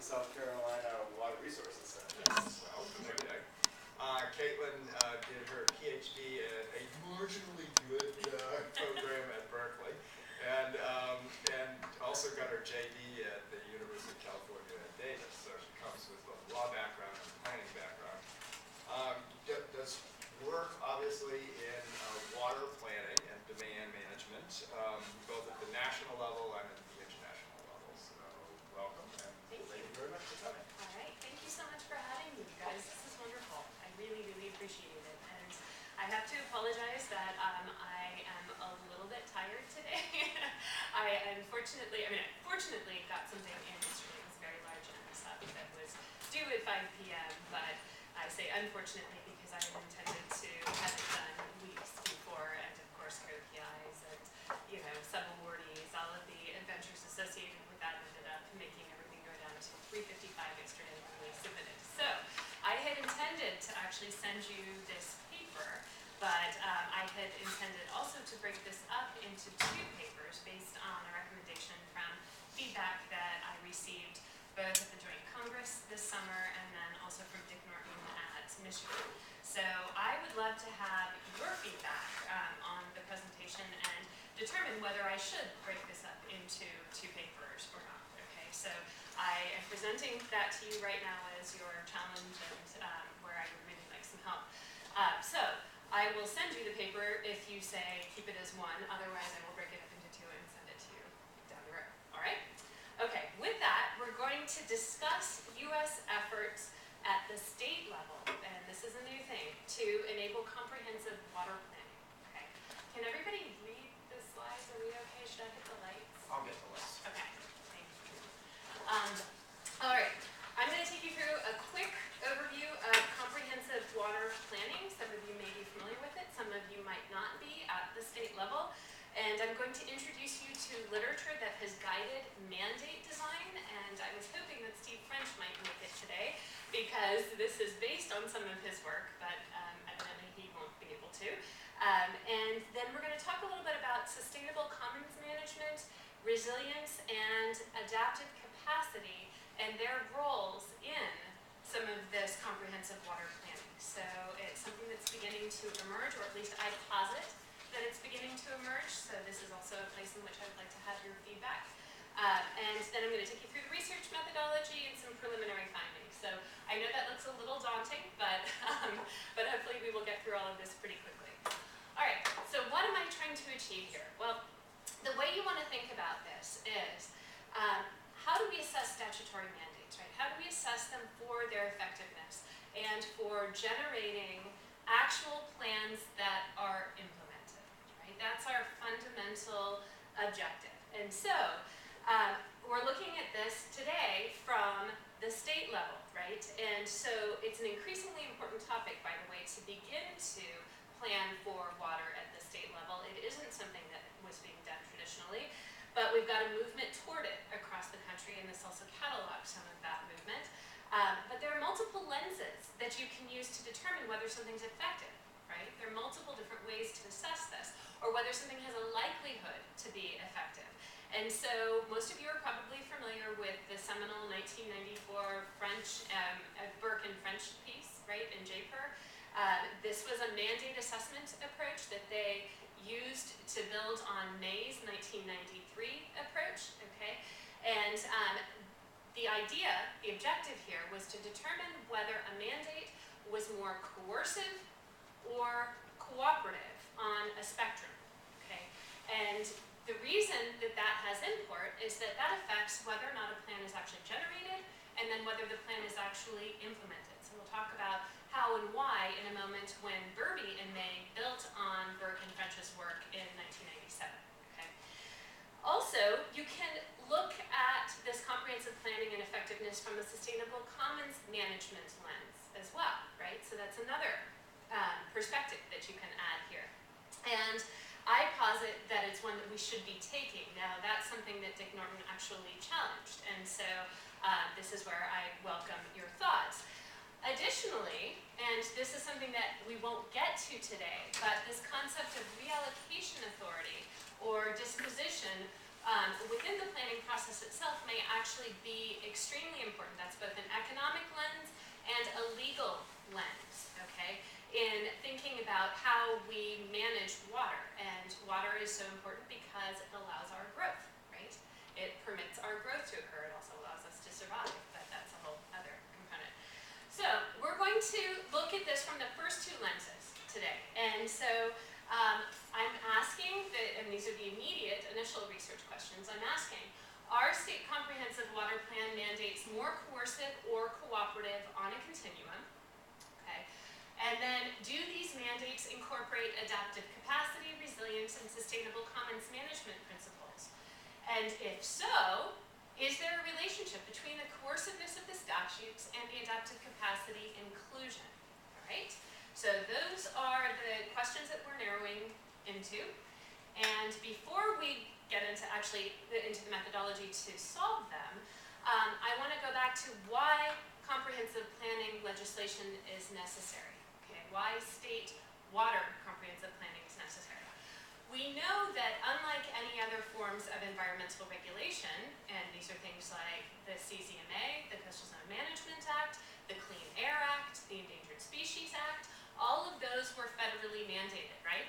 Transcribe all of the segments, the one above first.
the South Carolina Water Resources Center. Yes. Well, okay. Caitlin did her PhD in a marginally good program at Berkeley, and also got her JD at the University of California at Davis. So she comes with both law background and planning background. Does work obviously in water planning and demand management, both at the national level and at the international level. So welcome, and thank you very much for coming. All right, thank you so much for having me, you guys. This is wonderful. I really, really appreciate it. And I have to apologize that I am a little bit tired today. Fortunately got something in yesterday. It was a very large MSF that was due at 5 p.m. But I say unfortunately because I had intended to have it done weeks before, and of course KPIs and sub-awardees, all of the adventures associated with that ended up making everything go down to 3:55 yesterday when we submitted. So I had intended to actually send you this paper, but I had intended also to break this up into 2 papers based on a recommendation from feedback that I received both at the Joint Congress this summer and then also from Dick Norton at Michigan. So I would love to have your feedback on the presentation and determine whether I should break this up into 2 papers or not. Okay, so I am presenting that to you right now as your challenge and where I would really like some help. So I will send you the paper if you say keep it as 1, otherwise I will break it up into 2 and send it to you down the road. All right? Okay, with that, we're going to discuss U.S. efforts at the state level, and this is a new thing, to enable comprehensive water planning. Okay. Can everybody read the slides? Are we okay? Should I hit the lights? I'll get the list. Okay, thank you. All right, I'm going to take you through a quick overview of comprehensive water planning. Some of you may be familiar with it, some of you might not be at the state level. And I'm going to introduce you to literature that has guided mandate design, and I was hoping that Steve French might make it today, because this is based on some of his work, but evidently he won't be able to. And then we're going to talk a little bit about sustainable commons management, resilience, and adaptive capacity, and their roles in some of this comprehensive water planning. So it's something that's beginning to emerge, or at least I posit that it's beginning to emerge, so this is also a place in which I would like to have your feedback. And then I'm going to take you through the research methodology and some preliminary findings. So I know that looks a little daunting, but hopefully we will get through all of this pretty quickly. All right, so what am I trying to achieve here? Well, the way you want to think about this is how do we assess statutory mandates, right? How do we assess them for their effectiveness and for generating actual plans that are implemented? That's our fundamental objective. And so we're looking at this today from the state level, right? And so it's an increasingly important topic, by the way, to begin to plan for water at the state level. It isn't something that was being done traditionally, but we've got a movement toward it across the country, and this also catalogs some of that movement. But there are multiple lenses that you can use to determine whether something's effective, right? There are multiple different ways to assess this, or whether something has a likelihood to be effective. And so most of you are probably familiar with the seminal 1994 French, Burke and French piece, right, in JPER. This was a mandate assessment approach that they used to build on May's 1993 approach, okay? And the idea, the objective here, was to determine whether a mandate was more coercive or cooperative on a spectrum, okay? And the reason that that has import is that that affects whether or not a plan is actually generated and then whether the plan is actually implemented. So we'll talk about how and why in a moment when Burby and May built on Burke and French's work in 1997, okay? Also, you can look at this comprehensive planning and effectiveness from a sustainable commons management lens as well, right? So that's another perspective that you can add here. And I posit that it's one that we should be taking. Now, that's something that Dick Norton actually challenged, and so this is where I welcome your thoughts. Additionally, and this is something that we won't get to today, but this concept of reallocation authority or disposition within the planning process itself may actually be extremely important. That's both an economic lens and a legal lens, okay, in thinking about how we manage water. And water is so important because it allows our growth, right? It permits our growth to occur. It also allows us to survive, but that's a whole other component. So we're going to look at this from the first two lenses today. And so I'm asking, and these are the immediate initial research questions, I'm asking, are state comprehensive water plan mandates more coercive or cooperative on a continuum? Okay. And then, do these mandates incorporate adaptive capacity, resilience, and sustainable commons management principles? And if so, is there a relationship between the coerciveness of the statutes and the adaptive capacity inclusion? All right? So those are the questions that we're narrowing into. And before we get into into the methodology to solve them, I want to go back to why comprehensive planning legislation is necessary. Okay, why state water comprehensive planning is necessary. We know that unlike any other forms of environmental regulation, and these are things like the CZMA, the Coastal Zone Management Act, the Clean Air Act, the Endangered Species Act, all of those were federally mandated, right?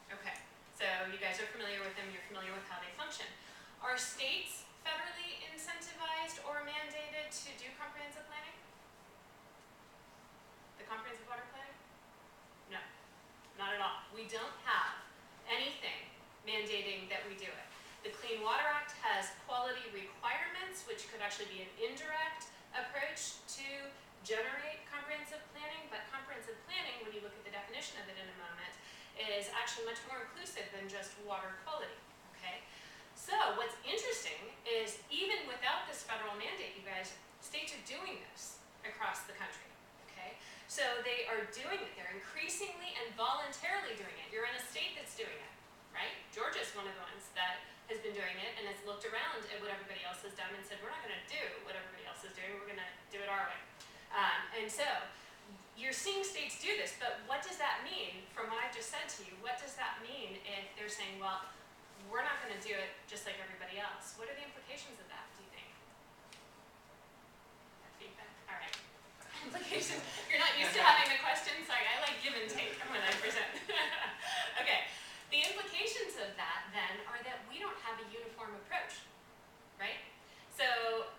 Okay, so you guys are familiar with them, you're familiar with how they function. Are states federally incentivized or mandated to do comprehensive planning? The comprehensive water planning? No, not at all. We don't have anything mandating that we do it. The Clean Water Act has quality requirements, which could actually be an indirect approach to generate comprehensive planning, but comprehensive planning, when you look at the definition of it in a moment, is actually much more inclusive than just water quality, okay? So what's interesting is even without this federal mandate, you guys, states are doing this across the country, okay? So they are doing it. They're increasingly and voluntarily doing it. You're in a state that's doing it, right? Georgia's one of the ones that has been doing it and has looked around at what everybody else has done and said, we're not going to do what everybody else is doing. We're going to do it our way. And so you're seeing states do this, but what does that mean from what I just said to you? What does that mean if they're saying, well, we're not going to do it just like everybody else? What are the implications of that, do you think? Feedback? All right. Implications. You're not used to having the questions. Sorry, I like give and take when I present. Okay. The implications of that, then, are that we don't have a uniform approach, right? So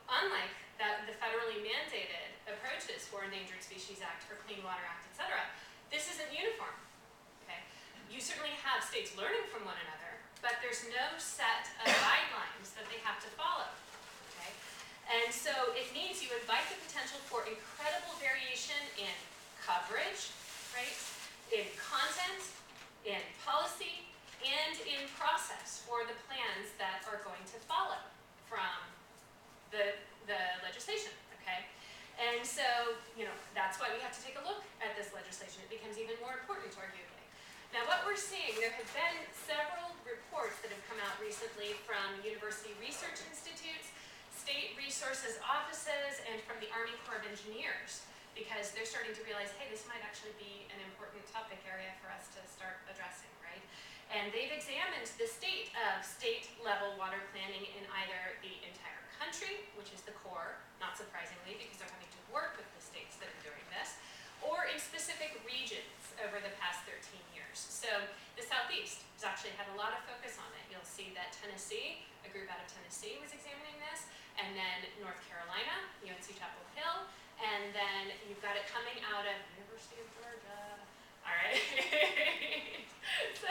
unlike the federally mandated approaches for Endangered Species Act, for Clean Water Act, et cetera, this isn't uniform, okay? You certainly have states learning from one another, but there's no set of guidelines that they have to follow, okay? And so it means you invite the potential for incredible variation in coverage, right? In content, in policy, and in process for the plans that are going to follow from the legislation, okay? And so, that's why we have to take a look at this legislation. It becomes even more important, arguably. Now, what we're seeing, there have been several reports that have come out recently from university research institutes, state resources offices, and from the Army Corps of Engineers, because they're starting to realize, hey, this might actually be an important topic area for us to start addressing, right? And they've examined the state of state-level water planning in either the entire country, which is the core, not surprisingly, because they're having to work with the states that are doing this, or in specific regions over the past 13 years. So the Southeast has actually had a lot of focus on it. You'll see that Tennessee, a group out of Tennessee was examining this, and then North Carolina, UNC Chapel Hill, and then you've got it coming out of University of Georgia. All right. So,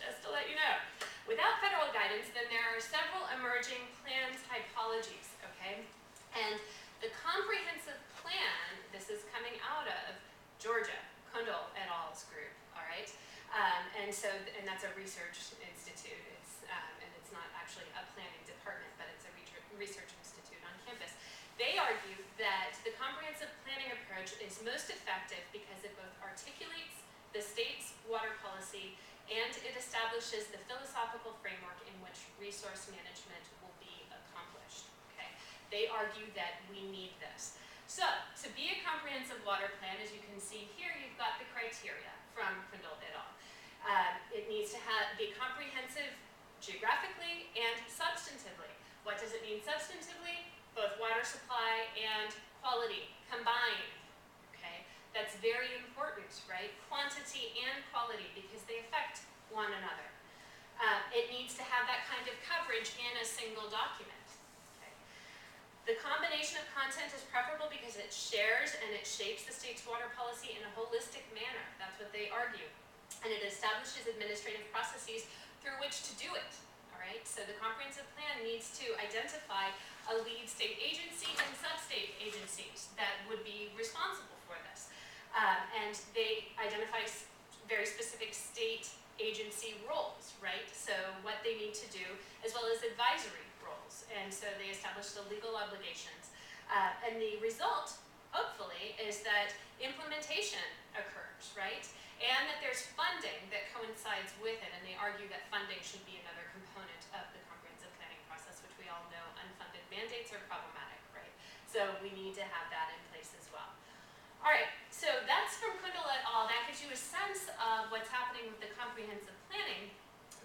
just to let you know. Without federal guidance, then there are several emerging plan typologies, okay? And the comprehensive plan, this is coming out of Georgia, Kundal et al.'s group, all right? And that's a research institute. And it's not actually a planning department, but it's a research institute on campus. They argue that the comprehensive planning approach is most effective because it both articulates the state's water policy and it establishes the philosophical framework in which resource management will be accomplished, okay? They argue that we need this. So, to be a comprehensive water plan, as you can see here, you've got the criteria from Kundal et al. It needs to be comprehensive geographically and substantively. What does it mean substantively? Both water supply and quality combined, okay? That's very important, right? Quantity and quality, because they affect one another. It needs to have that kind of coverage in a single document. Okay? The combination of content is preferable because it shares and it shapes the state's water policy in a holistic manner. That's what they argue. And it establishes administrative processes through which to do it. All right? So the comprehensive plan needs to identify a lead state agency and sub-state agencies that would be responsible for this. And they identify very specific state agency roles, right? So what they need to do, as well as advisory roles. And so they establish the legal obligations. And the result, hopefully, is that implementation occurs, right? And that there's funding that coincides with it. And they argue that funding should be another component of the comprehensive planning process, which we all know unfunded mandates are problematic, right? So we need to have that in place as well. All right, so that's from Kundal et al. That gives you a sense of what's happening with the comprehensive planning.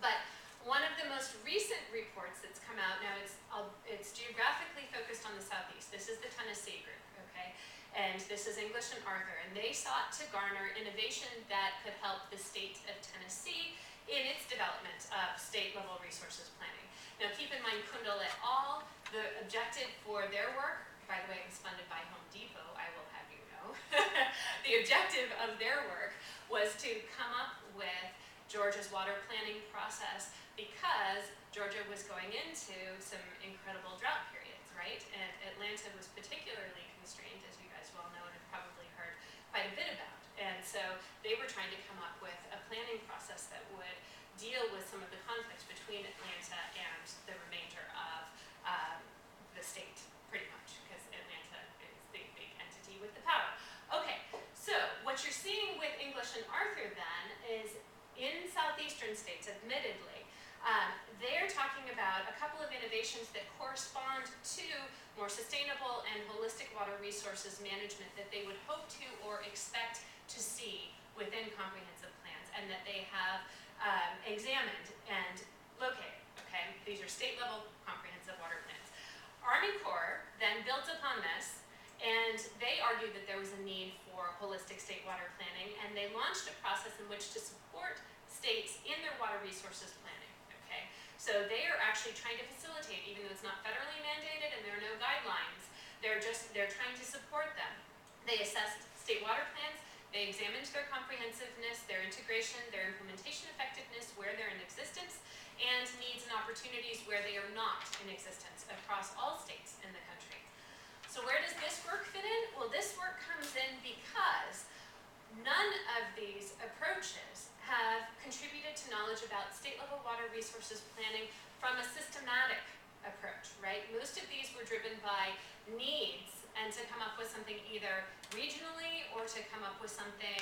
But one of the most recent reports that's come out, now it's geographically focused on the Southeast. This is the Tennessee group, okay? And this is English and Arthur. And they sought to garner innovation that could help the state of Tennessee in its development of state-level resources planning. Now keep in mind Kundal et al., the objective for their work, by the way, it was funded by Home Depot, I will have you know. The objective of their work was to come up with Georgia's water planning process because Georgia was going into some incredible drought periods, right? And Atlanta was particularly constrained, as you guys well know and have probably heard quite a bit about. And so they were trying to come up with a planning process that would deal with some of the conflicts between Atlanta and the remainder of the state, pretty much, because Atlanta is the big entity with the power. Okay, so what you're seeing with English and Arthur then is in southeastern states, admittedly, they're talking about a couple of innovations that correspond to more sustainable and holistic water resources management that they would hope to or expect to see within comprehensive plans and that they have examined and located, okay? These are state-level comprehensive water plans. Army Corps then built upon this, and they argued that there was a need for holistic state water planning, and they launched a process in which to support states in their water resources planning, okay? So they are actually trying to facilitate, even though it's not federally mandated and there are no guidelines, they're trying to support them. They assessed state water plans, they examined their comprehensiveness, their integration, their implementation effectiveness, where they're in existence, and needs and opportunities where they are not in existence across all states in the country. So where does this work fit in? Well, this work comes in because none of these approaches have contributed to knowledge about state-level water resources planning from a systematic approach, right? Most of these were driven by needs and to come up with something either regionally or to come up with something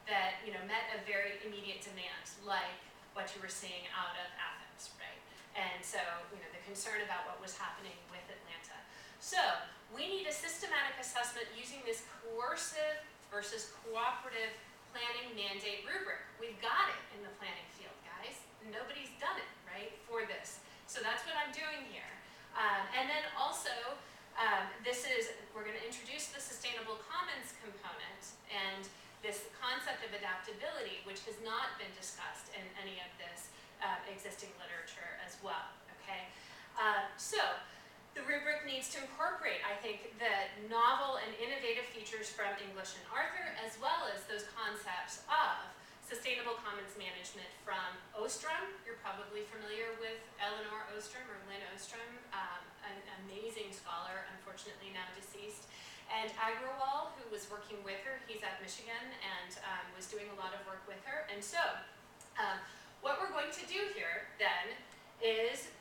that met a very immediate demand, like what you were seeing out of Athens, right? And so, the concern about what was happening with Atlanta. So, we need a systematic assessment using this coercive versus cooperative planning mandate rubric. We've got it in the planning field, guys. Nobody's done it, right, for this. So that's what I'm doing here. And then also, we're going to introduce the sustainable commons component and this concept of adaptability, which has not been discussed in any of this existing literature as well, okay? So the rubric needs to incorporate, I think, the novel and innovative features from English and Arthur, as well as those concepts of sustainable commons management from Ostrom. You're probably familiar with Eleanor Ostrom or Lynn Ostrom, an amazing scholar, unfortunately now deceased. And Agrawal, who was working with her, he's at Michigan and was doing a lot of work with her. And so what we're going to do here then is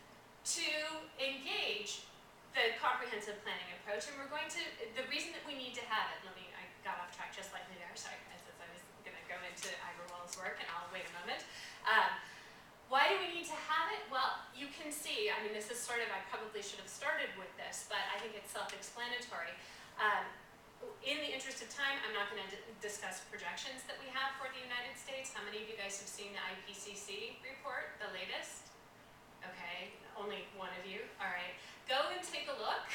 to engage the comprehensive planning approach, and we're going to, the reason that we need to have it, I got off track just like there, sorry, I was going to go into Agrawal's work, and I'll wait a moment. Why do we need to have it? Well, you can see, this is sort of, I probably should have started with this, but I think it's self-explanatory. In the interest of time, I'm not going to discuss projections that we have for the United States. How many of you guys have seen the IPCC report, the latest? okay? Only one of you, all right. Go and take a look.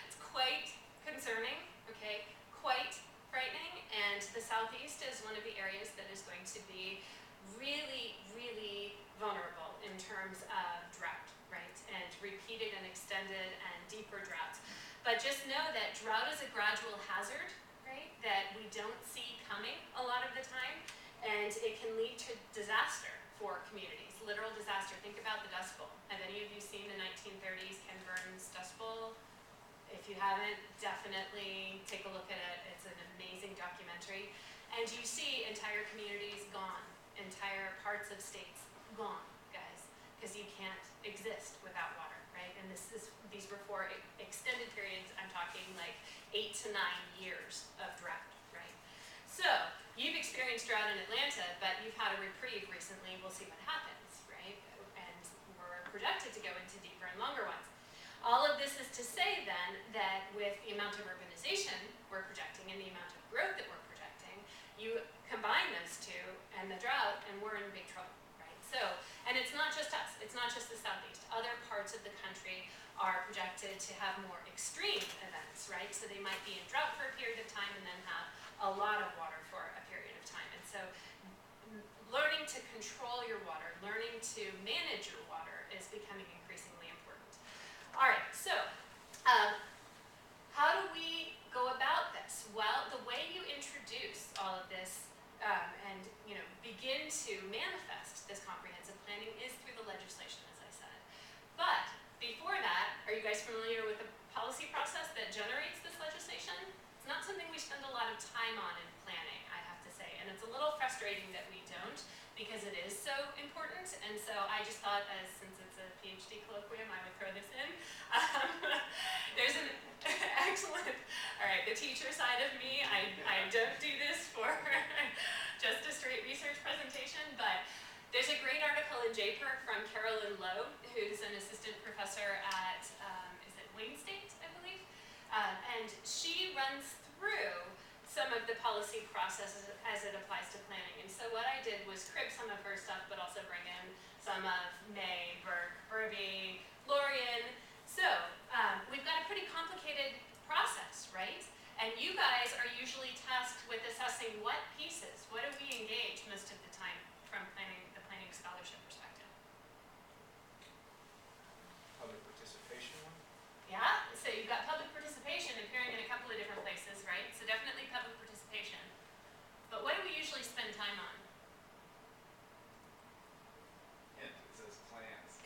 It's quite concerning, okay? Quite frightening, and the Southeast is one of the areas that is going to be really, really vulnerable in terms of drought, right? And repeated and extended and deeper droughts. But just know that drought is a gradual hazard, right? That we don't see coming a lot of the time, and it can lead to disaster for communities, literal disaster. Think about the Dust Bowl. Have any of you seen the 1930s Ken Burns Dust Bowl? If you haven't, definitely take a look at it. It's an amazing documentary. And you see entire communities gone, entire parts of states gone, guys, because you can't exist without water, right? And these were for extended periods. I'm talking like 8 to 9 years of drought, right? So you've experienced drought in Atlanta, but you've had a reprieve recently. We'll see what happens, right? And we're projected to go into deeper and longer ones. All of this is to say then that with the amount of urbanization we're projecting and the amount of growth that we're projecting, you combine those two and the drought and we're in big trouble, right? So, and it's not just us, it's not just the Southeast. Other parts of the country are projected to have more extreme events, right? So they might be in drought for a period of time and then have a lot of water for a period of time. And so learning to control your water, learning to manage your water is becoming increasingly important. All right, so how do we go about this? Well, the way you introduce all of this and begin to manifest this comprehensive planning is through the legislation, as I said. But before that, are you guys familiar with the policy process that generates this legislation? It's not something we spend a lot of time on in planning, I have to say, and it's a little frustrating that we don't, because it is so important. And so I just thought, since it's a PhD colloquium, I would throw this in. There's an excellent, all right, the teacher side of me, I don't do this for just a straight research presentation, but there's a great article in JPER from Carolyn Lowe, who's an assistant professor at, is it Wayne State, I believe? And she runs through some of the policy processes as it applies to planning. And so what I did was crib some of her stuff, but also bring in some of May, Burke, Irby, Lorian. So we've got a pretty complicated process, right? And you guys are usually tasked with assessing what pieces, what do we engage most of the time from the planning scholarship perspective? Public participation one? Yeah, so you've got public participation appearing in a couple of different places, right? So definitely public participation. But what do we usually spend time on? It says plans.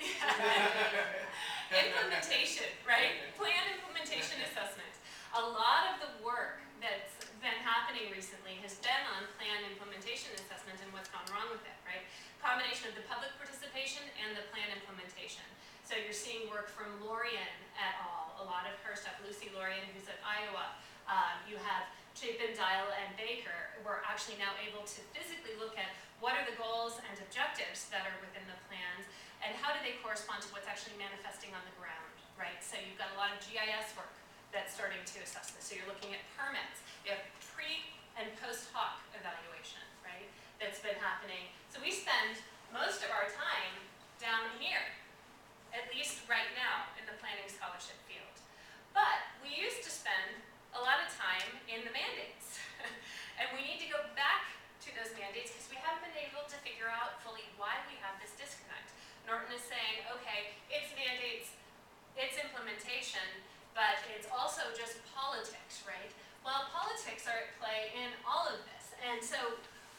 Implementation, right? Plan implementation assessment. A lot of the work that's been happening recently has been on plan implementation assessment and what's gone wrong with it, right? Combination of the public participation and the plan implementation. So you're seeing work from Lorian et al., a lot of her stuff, Lucy Lorian, who's at Iowa. You have Chapin, Dial, and Baker. We're actually now able to physically look at what are the goals and objectives that are within the plans, and how do they correspond to what's actually manifesting on the ground, right? So you've got a lot of GIS work that's starting to assess this. So you're looking at permits. You have pre and post hoc evaluation, right, that's been happening. So we spend most of our time down here, at least right now in the planning scholarship field. But we used to spend a lot of time in the mandates. And we need to go back to those mandates because we haven't been able to figure out fully why we have this disconnect. Norton is saying, okay, it's mandates, it's implementation, but it's also just politics, right? Well, politics are at play in all of this. And so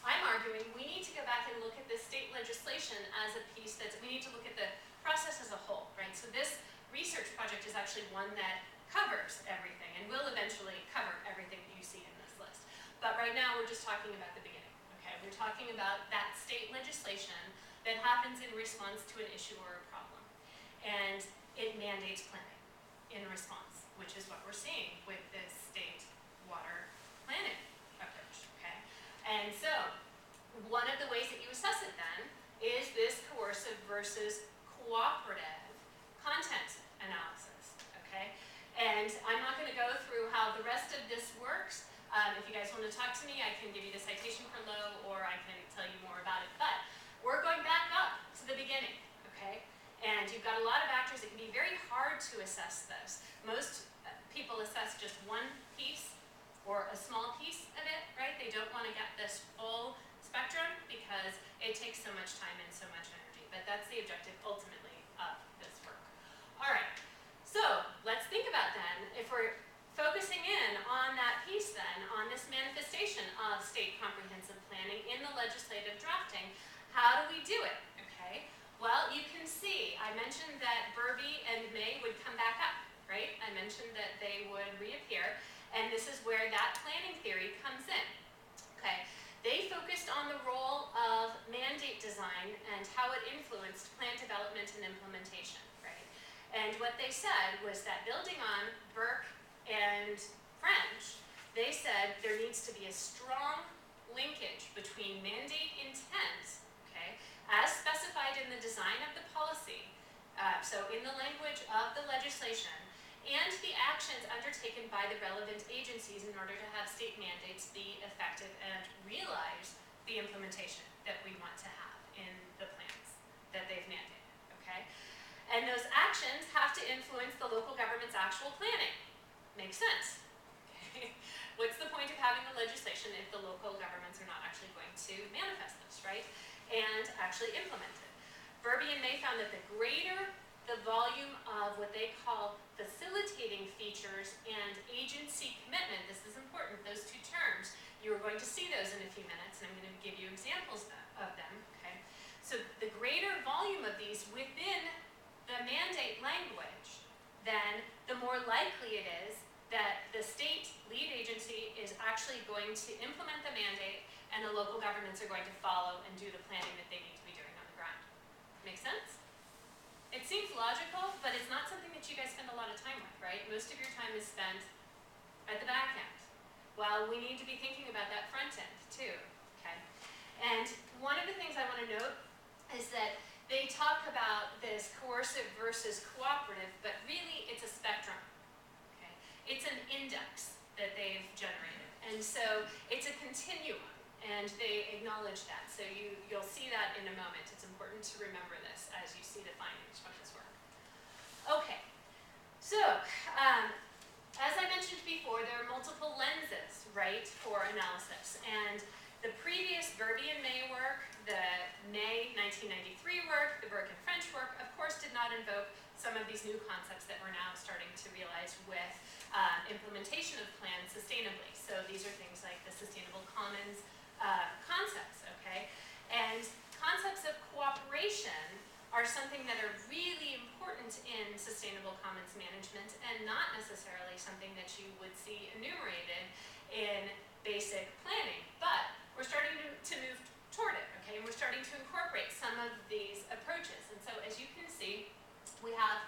I'm arguing we need to go back and look at this state legislation as a piece we need to look at the process as a whole, right? So this research project is actually one that covers everything and will eventually cover everything that you see in this list. But right now we're just talking about the beginning, okay? We're talking about that state legislation that happens in response to an issue or a problem. And it mandates planning in response, which is what we're seeing with this state water planning approach, okay? And so one of the ways that you assess it then is this coercive versus cooperative content analysis, okay? And I'm not going to go through how the rest of this works. If you guys want to talk to me, I can give you the citation for Lowe, or I can tell you more about it. But we're going back up to the beginning, okay? And you've got a lot of actors. It can be very hard to assess this. Most people assess just one piece or a small piece of it, right? They don't want to get this full spectrum because it takes so much time and so much energy. But that's the objective ultimately of this work. All right, so let's think about then, if we're focusing in on that piece then, on this manifestation of state comprehensive planning in the legislative drafting, how do we do it, okay? Well, you can see, I mentioned that Burby and May would come back up, right? I mentioned that they would reappear, and this is where that planning theory comes in, okay? They focused on the role of mandate design and how it influenced plan development and implementation, right? And what they said was that building on Burke and French, they said there needs to be a strong linkage between mandate intent, okay, as specified in the design of the policy, so in the language of the legislation, and the actions undertaken by the relevant agencies in order to have state mandates be effective and realize the implementation that we want to have in the plans that they've mandated, okay? And those actions have to influence the local government's actual planning. Makes sense. Okay. What's the point of having the legislation if the local governments are not actually going to manifest this, right? And actually implement it. Burby and May found that the greater the volume of what they call facilitating features and agency commitment, this is important, those two terms, you're going to see those in a few minutes, and I'm going to give you examples of them, okay? So the greater volume of these within the mandate language, then the more likely it is that the state lead agency is actually going to implement the mandate and the local governments are going to follow and do the planning that they need to be doing on the ground. Make sense? It seems logical, but it's not something that you guys spend a lot of time with, right? Most of your time is spent at the back end. Well, we need to be thinking about that front end too, okay? And one of the things I want to note is that they talk about this coercive versus cooperative, but really it's a spectrum, okay? It's an index that they've generated. And so it's a continuum, and they acknowledge that. So you'll see that in a moment. It's important to remember this as you see the findings from this work. Okay, so as I mentioned before, there are multiple lenses, right, for analysis. And the previous Burby and May work, the May 1993 work, the Burke and French work, of course did not invoke some of these new concepts that we're now starting to realize with implementation of plans sustainably. So these are things like the sustainable commons concepts, okay? And concepts of cooperation are something that are really important in sustainable commons management and not necessarily something that you would see enumerated in basic planning. But we're starting to move toward it, okay? And we're starting to incorporate some of these approaches. And so as you can see, we have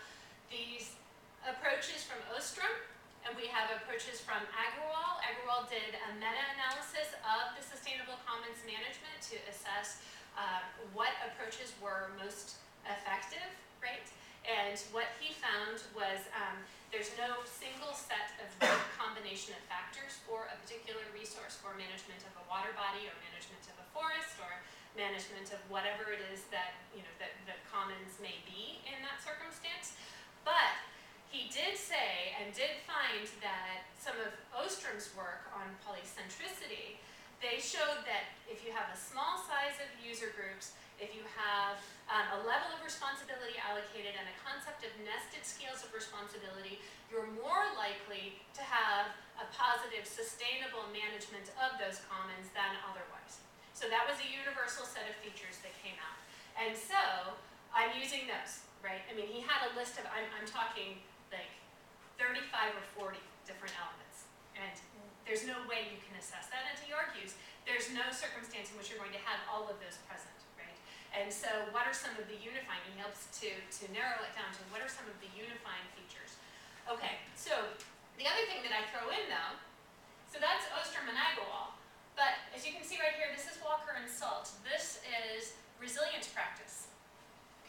these approaches from Ostrom, and we have approaches from Agrawal. Agrawal did a meta-analysis of the sustainable commons management to assess what approaches were most effective, right? And what he found was there's no single set of right combination of factors for a particular resource, for management of a water body or management of a forest or management of whatever it is that, you know, that commons may be in that circumstance. But he did say and did find that some of Ostrom's work on polycentricity, they showed that if you have a small size of user groups, if you have a level of responsibility allocated and a concept of nested scales of responsibility, you're more likely to have a positive, sustainable management of those commons than otherwise. So that was a universal set of features that came out. And so I'm using those, right? I mean, he had a list of, I'm talking like 35 or 40 different elements. And there's no way you can assess that. And he argues there's no circumstance in which you're going to have all of those present, right? And so what are some of the unifying? He helps to narrow it down to what are some of the unifying features. Okay, so the other thing that I throw in though, so that's Ostrom and Agrawal. But as you can see right here, this is Walker and Salt. This is resilience practice.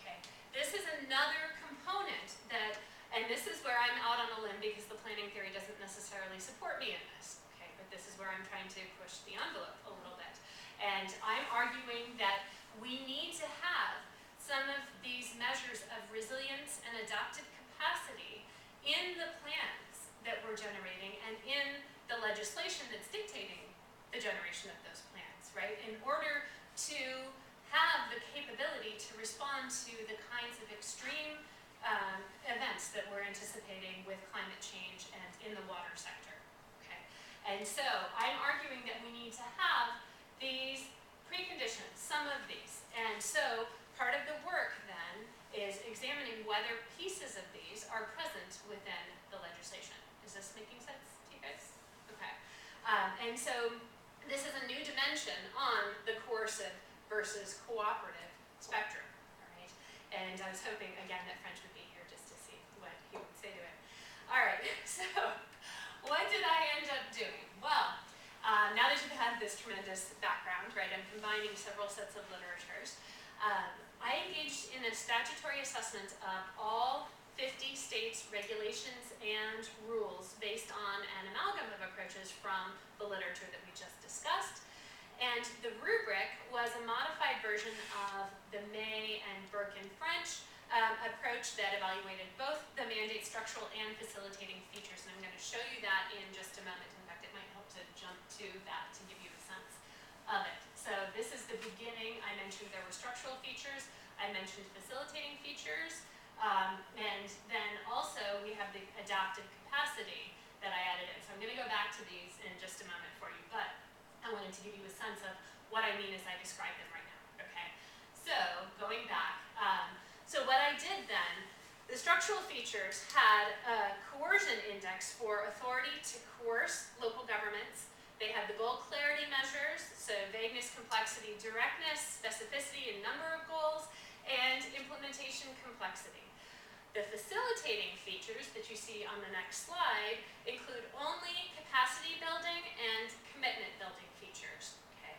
Okay, this is another component that, and this is where I'm out on a limb because the planning theory doesn't necessarily support me in this. Okay, but this is where I'm trying to push the envelope a little bit. And I'm arguing that we need to have some of these measures of resilience and adaptive capacity in the plans that we're generating and in the legislation that's dictating the generation of those plans, right? In order to have the capability to respond to the kinds of extreme events that we're anticipating with climate change and in the water sector, okay? And so I'm arguing that we need to have these preconditions, some of these. And so part of the work then is examining whether pieces of these are present within the legislation. Is this making sense to you guys? Okay. And so this is a new dimension on the coercive versus cooperative spectrum, all right? And I was hoping, again, that French would be here just to see what he would say to it. All right, so what did I end up doing? Well, now that you've had this tremendous background, right, I'm combining several sets of literatures. I engaged in a statutory assessment of all 50 states' regulations and rules based on an amalgam of approaches from the literature that we just discussed. And the rubric was a modified version of the May and Burke and French approach that evaluated both the mandate structural and facilitating features. And I'm going to show you that in just a moment. In fact, it might help to jump to that to give you a sense of it. So this is the beginning. I mentioned there were structural features. I mentioned facilitating features. And then also we have the adaptive capacity that I added in. So I'm going to go back to these in just a moment for you. But I wanted to give you a sense of what I mean as I describe them right now, okay? So, going back, so what I did then, the structural features had a coercion index for authority to coerce local governments. They had the goal clarity measures, so vagueness, complexity, directness, specificity, and number of goals, and implementation complexity. The facilitating features that you see on the next slide include only capacity building and commitment building features. Okay?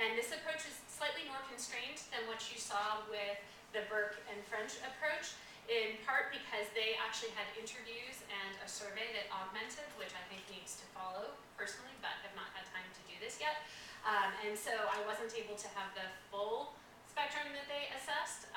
And this approach is slightly more constrained than what you saw with the Burke and French approach, in part because they actually had interviews and a survey that augmented, which I think needs to follow personally, but have not had time to do this yet. And so I wasn't able to have the full spectrum that they assessed.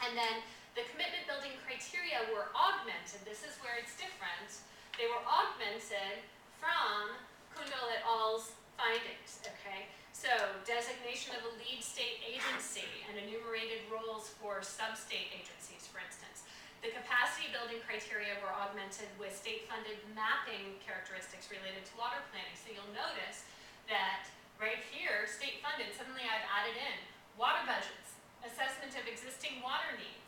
And then the commitment building criteria were augmented. This is where it's different. They were augmented from Kundal et al.'s findings, okay? So designation of a lead state agency and enumerated roles for sub-state agencies, for instance. The capacity building criteria were augmented with state-funded mapping characteristics related to water planning. So you'll notice that right here, state-funded, suddenly I've added in water budgets, assessment of existing water needs,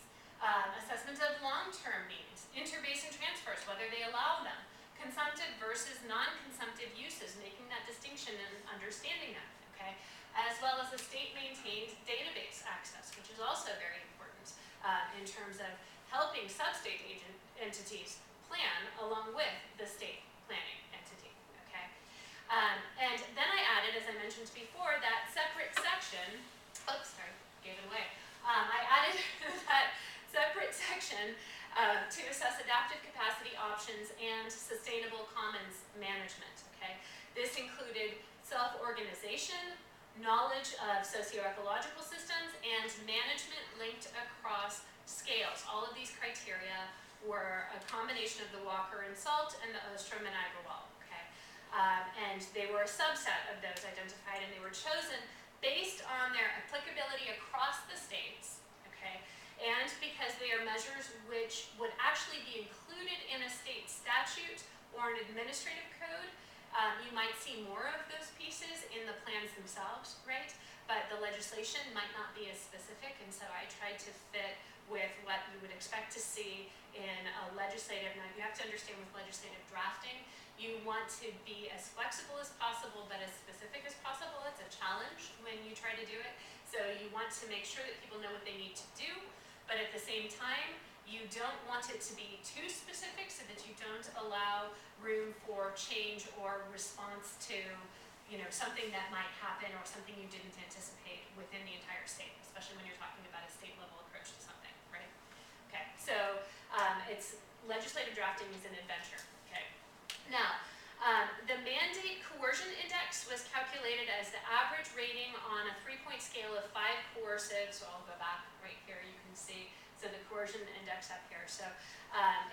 assessment of long-term needs, interbasin transfers, whether they allow them, consumptive versus non-consumptive uses, making that distinction and understanding that, okay? As well as a state-maintained database access, which is also very important in terms of helping sub-state entities plan along with the state planning entity, okay? And then I added, as I mentioned before, that separate section, oops, sorry, gave it away. I added that separate section to assess adaptive capacity options and sustainable commons management, okay? This included self-organization, knowledge of socio-ecological systems, and management linked across scales. All of these criteria were a combination of the Walker and Salt and the Ostrom and Agrawal, okay? And they were a subset of those identified, and they were chosen based on their applicability across the states, okay? And because they are measures which would actually be included in a state statute or an administrative code. You might see more of those pieces in the plans themselves, right? But the legislation might not be as specific, and so I tried to fit with what you would expect to see in a legislative. Now, you have to understand with legislative drafting, you want to be as flexible as possible, but as specific as possible. It's a challenge when you try to do it. So you want to make sure that people know what they need to do, but at the same time, you don't want it to be too specific so that you don't allow room for change or response to, you know, something that might happen or something you didn't anticipate within the entire state, especially when you're talking about a state level approach to something, right? Okay, so it's legislative drafting is an adventure, okay? Now, the mandate coercion index was calculated as the average rating on a 3-point scale of 5 coercive, so I'll go back right So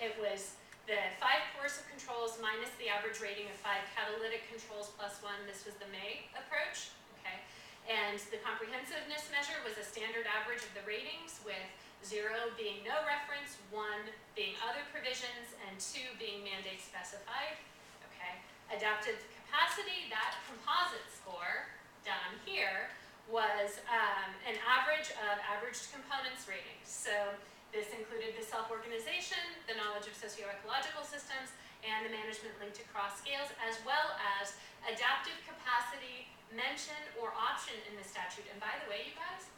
it was the 5 coercive controls minus the average rating of 5 catalytic controls plus 1. This was the May approach. Okay, and the comprehensiveness measure was a standard average of the ratings, with 0 being no reference, 1 being other provisions, and 2 being mandate specified. Okay, adaptive capacity, that composite score down here, was an average of averaged components ratings. So this included the self-organization, the knowledge of socio-ecological systems, and the management linked across scales, as well as adaptive capacity mention or option in the statute. And by the way, you guys,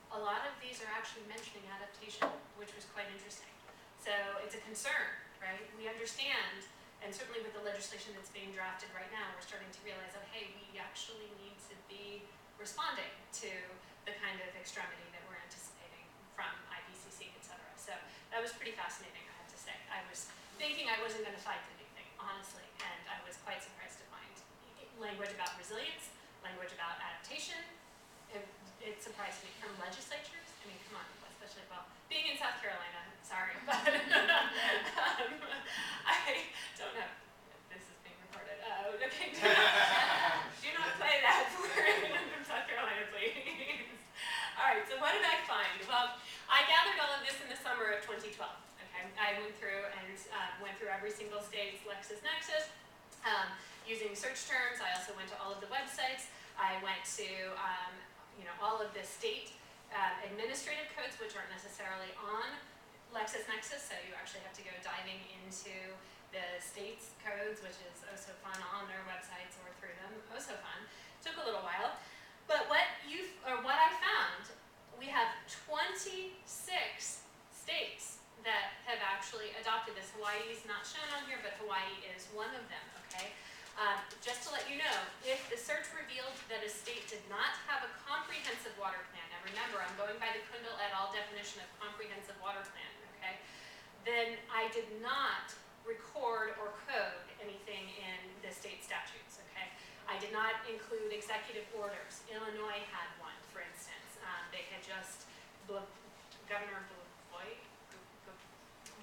a lot of these are actually mentioning adaptation, which was quite interesting. So it's a concern, right? We understand, and certainly with the legislation that's being drafted right now, we're starting to realize, oh, hey, we actually need to be responding to the kind of extremity that we're anticipating from IPCC, et cetera. So that was pretty fascinating, I have to say. I was thinking I wasn't going to find anything, honestly, and I was quite surprised to find language about resilience, language about adaptation. It surprised me from legislatures. I mean, come on, especially, well, being in South Carolina, sorry, but I don't know if this is being recorded. Okay, do not play that for South Carolina, please. All right, so what did I find? Well, I gathered all of this in the summer of 2012. Okay, I went through and went through every single state's LexisNexis using search terms. I also went to all of the websites. I went to all of the state administrative codes, which aren't necessarily on LexisNexis, so you actually have to go diving into the state's codes, which is oh so fun, on their websites or through them. Oh so fun. Took a little while. But what I found, we have 26 states that have actually adopted this. Hawaii is not shown on here, but Hawaii is one of them, okay? Just to let you know, if the search revealed that a state did not have a comprehensive water plan, now remember, I'm going by the Kundal et al. Definition of comprehensive water plan, okay? Then I did not record or code anything in the state statutes, okay? I did not include executive orders. Illinois had one, for instance. They had just, Governor Blagojevich,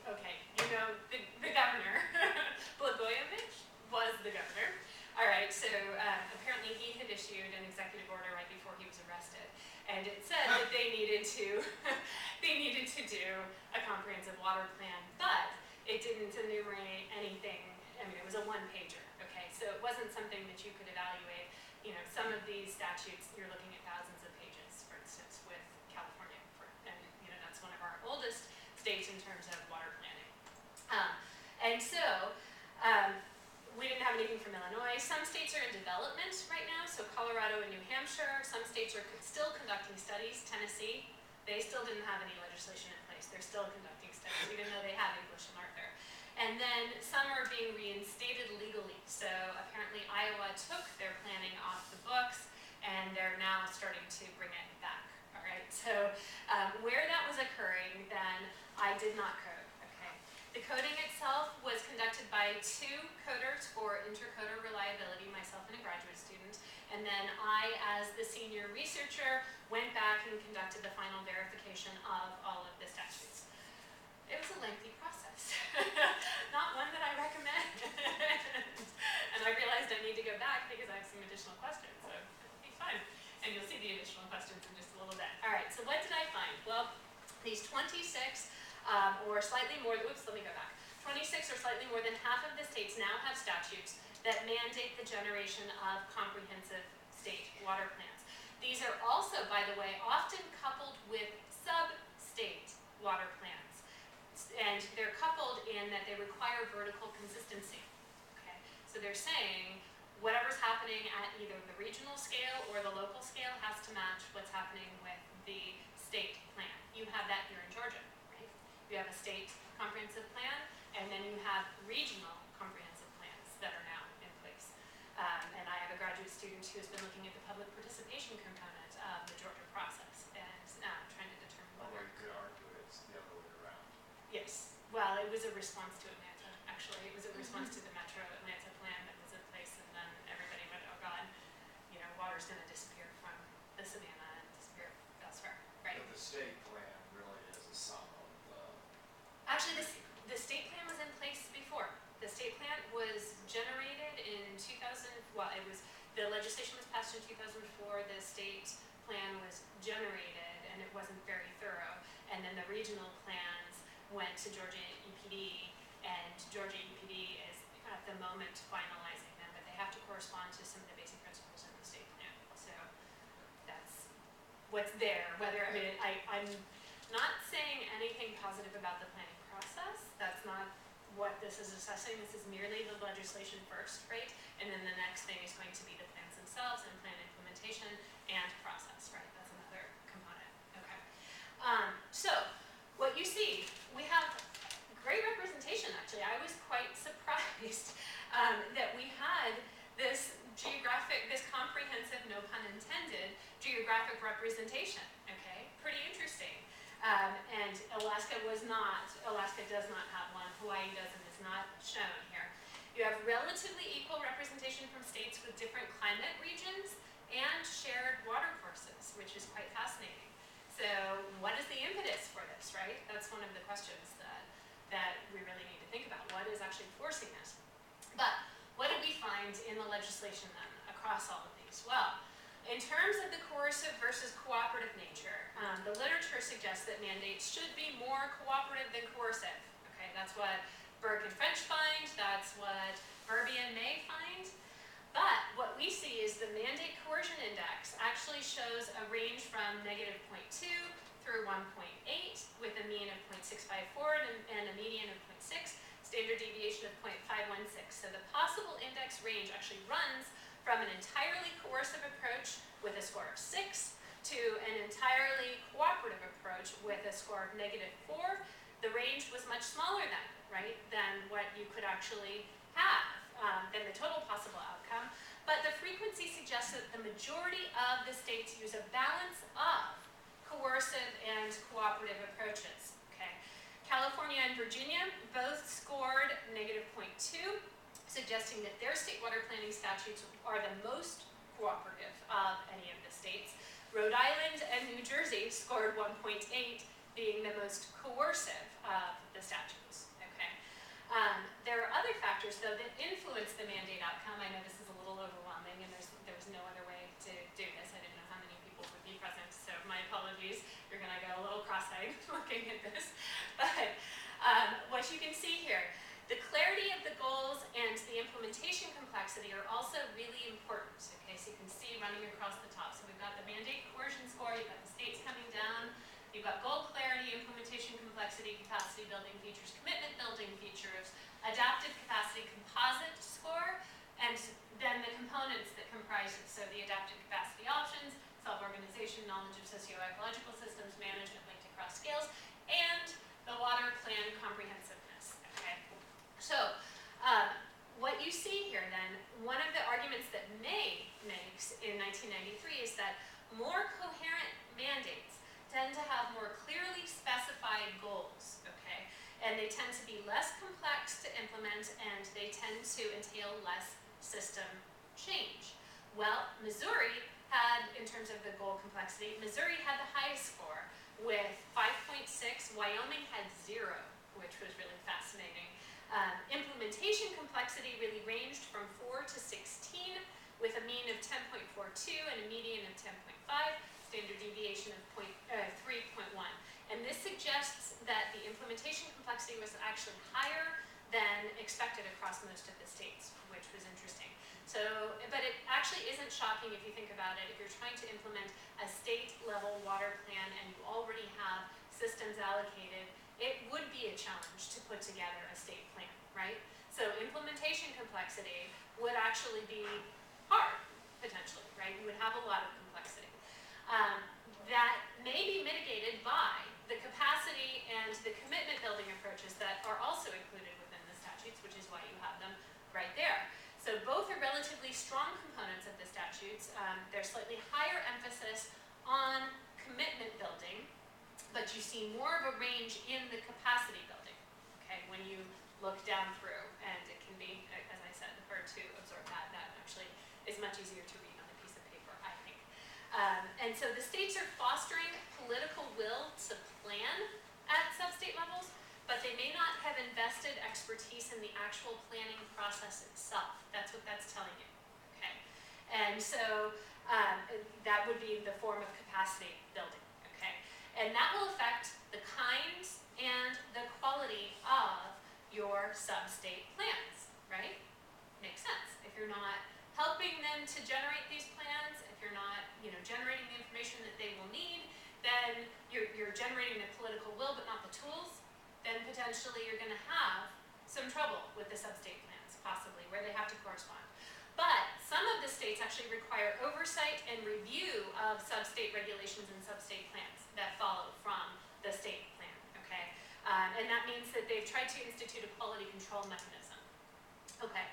okay, you know, the governor, Blagojevich was the governor. All right, so apparently he had issued an executive order right before he was arrested, and it said that they needed to do a comprehensive water plan, but it didn't enumerate anything. I mean, it was a one-pager. Okay, so it wasn't something that you could evaluate. You know, some of these statutes you're looking at thousands of pages, for instance, with California, and that's one of our oldest states in terms of water planning. And so. We didn't have anything from Illinois. Some states are in development right now, so Colorado and New Hampshire. Some states are still conducting studies. Tennessee, they still didn't have any legislation in place. They're still conducting studies, even though they have English and art there. And then some are being reinstated legally. So apparently Iowa took their planning off the books, and they're now starting to bring it back. All right, so where that was occurring, then I did not code. The coding itself was conducted by 2 coders for intercoder reliability, myself and a graduate student, and then I, as the senior researcher, went back and conducted the final verification of all of the statutes. It was a lengthy process, not one that I recommend, and I realized I need to go back because I have some additional questions, so it'll be fun, and you'll see the additional questions in just a little bit. All right, so what did I find? Well, these 26 or slightly more, oops, let me go back. 26 or slightly more than half of the states now have statutes that mandate the generation of comprehensive state water plans. These are also, by the way, often coupled with sub-state water plans. And they're coupled in that they require vertical consistency. Okay? So they're saying whatever's happening at either the regional scale or the local scale has to match what's happening with the state plan. You have that here in Georgia. You have a state comprehensive plan, and then you have regional comprehensive plans that are now in place. And I have a graduate student who's been looking at the public participation component of the Georgia process and trying to determine whether. Well, you could argue it's the other way around. Yes. Well, it was a response to Atlanta, actually. It was a response to the Metro Atlanta plan that was in place, and then everybody went, oh God, water's going to disappear from the Savannah and disappear elsewhere, right? But the state plan really is a sum of Actually, the legislation was passed in 2004, the state plan was generated, and it wasn't very thorough. And then the regional plans went to Georgia EPD, and Georgia EPD is at the moment finalizing them, but they have to correspond to some of the basic principles in the state plan. So that's what's there. I'm not saying anything positive about the planning process. That's not what this is assessing. This is merely the legislation first, right? And then the next thing is going to be the plans themselves and plan implementation and process, right? That's another component. Okay. So what you see, we have great representation, actually. I was quite surprised that we had this comprehensive, no pun intended, geographic representation, okay? Pretty interesting. And Alaska does not have one, Hawaii does and is not shown here. You have relatively equal representation from states with different climate regions and shared water courses, which is quite fascinating. So what is the impetus for this, right? That's one of the questions that we really need to think about. What is actually forcing this? But what did we find in the legislation then across all of these? Well, in terms of the coercive versus cooperative nature, the literature suggests that mandates should be more cooperative than coercive. Okay, that's what Berg and French find, that's what Verby and May find. But what we see is the mandate coercion index actually shows a range from -0.2 through 1.8 with a mean of 0.654 and a median of 0.6, standard deviation of 0.516. So the possible index range actually runs from an entirely coercive approach with a score of 6 to an entirely cooperative approach with a score of -4. The range was much smaller than what you could actually have, than the total possible outcome. But the frequency suggests that the majority of the states use a balance of coercive and cooperative approaches. Okay. California and Virginia both scored -0.2, suggesting that their state water planning statutes are the most cooperative of any of the states. Rhode Island and New Jersey scored 1.8, being the most coercive of the statutes. Okay. There are other factors, though, that influence the mandate outcome. I know this is a little overwhelming, and there was no other way to do this. I didn't know how many people would be present, so my apologies. You're going to go a little cross-eyed looking at this. But what you can see here, the clarity of the goals and the implementation complexity are also really important. Okay, so you can see running across the top. So we've got the mandate coercion score, you've got the states coming down, you've got goal clarity, implementation complexity, capacity building features, commitment building features, adaptive capacity composite score, and then the components that comprise it. So the adaptive capacity options, self-organization, knowledge of socio-ecological systems, management linked across scales, and the water plan comprehensiveness. Okay. So what you see here then, one of the arguments that May makes in 1993 is that more coherent mandates tend to have more clearly specified goals, okay? And they tend to be less complex to implement, and they tend to entail less system change. Well, Missouri had, in terms of the goal complexity, Missouri had the highest score with 5.6, Wyoming had 0, which was really fascinating. Implementation complexity really ranged from 4 to 16 with a mean of 10.42 and a median of 10.5, standard deviation of 3.1. And this suggests that the implementation complexity was actually higher than expected across most of the states, which was interesting. So, but it actually isn't shocking if you think about it. If you're trying to implement a state-level water plan and you already have systems allocated, it would be a challenge to put together a state plan, right? So implementation complexity would actually be hard, potentially, right? You would have a lot of complexity. That may be mitigated by the capacity and the commitment building approaches that are also included within the statutes, which is why you have them right there. So both are relatively strong components of the statutes. There's slightly higher emphasis on commitment building, but you see more of a range in the capacity building, okay, when you look down through, and it can be, as I said, hard to absorb that. That actually is much easier to read on a piece of paper, I think. And so the states are fostering political will to plan at sub-state levels, but they may not have invested expertise in the actual planning process itself. That's what that's telling you, okay? And so that would be the form of capacity building, okay? And that will affect the kinds and the quality of your sub-state plans, right? Makes sense. If you're not helping them to generate these plans, if you're not, generating the information that they will need, then you're generating the political will but not the tools, then potentially you're going to have some trouble with the sub-state plans, possibly, where they have to correspond. But some of the states actually require oversight and review of sub-state regulations and sub-state plans that follow from the state plan, okay? And that means that they've tried to institute a quality control mechanism. Okay,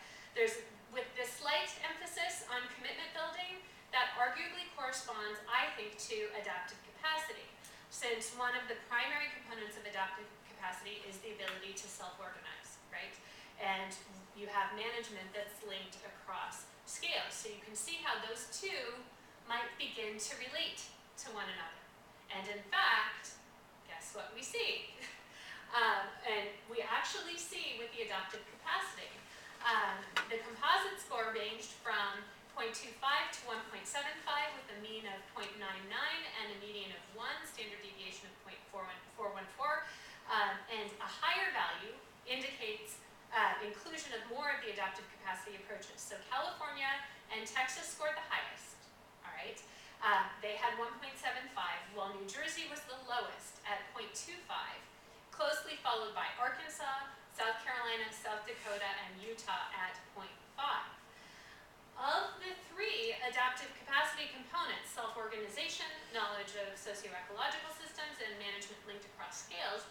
with this slight emphasis on commitment building, that arguably corresponds, I think, to adaptive capacity, since one of the primary components of adaptive capacity is the ability to self-organize, right? And you have management that's linked across scales, so you can see how those two might begin to relate to one another. And in fact, guess what we see? And we actually see with the adaptive capacity, the composite score ranged from 0.25 to 1.75 with a mean of 0.99 and a median of 1, standard deviation of 0.414. And a higher value indicates inclusion of more of the adaptive capacity approaches. So California and Texas scored the highest, all right? They had 1.75, while New Jersey was the lowest at 0.25, closely followed by Arkansas, South Carolina, South Dakota, and Utah at 0.5. Of the three adaptive capacity components, self-organization, knowledge of socio-ecological systems, and management linked across scales,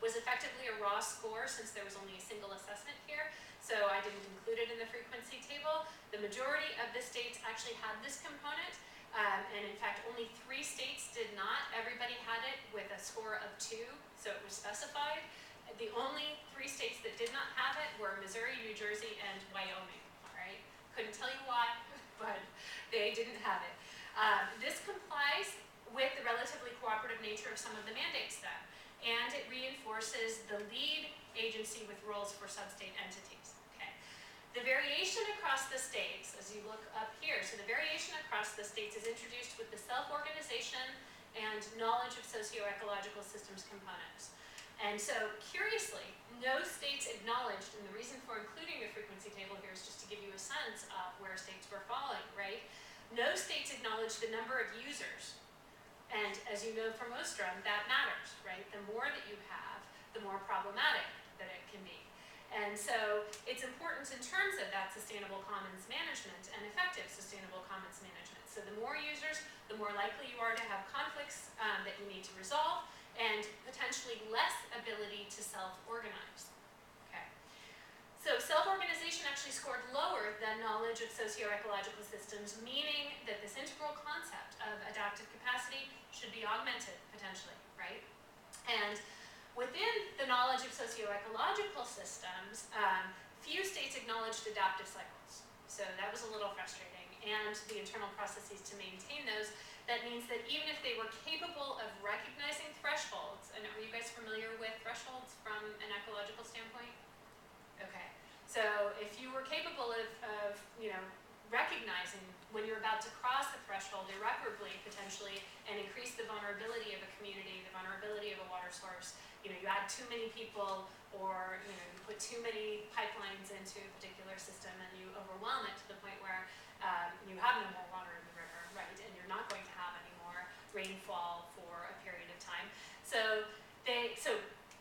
was effectively a raw score since there was only a single assessment here, so I didn't include it in the frequency table. The majority of the states actually had this component, and in fact only 3 states did not. Everybody had it with a score of 2, so it was specified. The only 3 states that did not have it were Missouri, New Jersey, and Wyoming, all right? Couldn't tell you why, but they didn't have it. This complies with the relatively cooperative nature of some of the mandates then, and it reinforces the lead agency with roles for sub-state entities, okay? The variation across the states, as you look up here, so the variation across the states is introduced with the self-organization and knowledge of socio-ecological systems components. And so, curiously, no states acknowledged, and the reason for including the frequency table here is just to give you a sense of where states were falling, right? No states acknowledged the number of users. And as you know from Ostrom, that matters, right? The more that you have, the more problematic that it can be. And so it's important in terms of that sustainable commons management and effective sustainable commons management. So the more users, the more likely you are to have conflicts that you need to resolve, and potentially less ability to self-organize. Okay. So self-organization actually scored lower than knowledge of socio-ecological systems, meaning that this integral concept of adaptive capacity should be augmented, potentially, right? And within the knowledge of socio-ecological systems, few states acknowledged adaptive cycles. So that was a little frustrating, and the internal processes to maintain those. That means that even if they were capable of recognizing thresholds, and are you guys familiar with thresholds from an ecological standpoint? Okay, so if you were capable of recognizing when you're about to cross the threshold irreparably, potentially, and increase the vulnerability of a community, the vulnerability of a water source, you add too many people, or you put too many pipelines into a particular system, and you overwhelm it to the point where you have no more water in the river, right? And you're not going to have any more rainfall for a period of time. So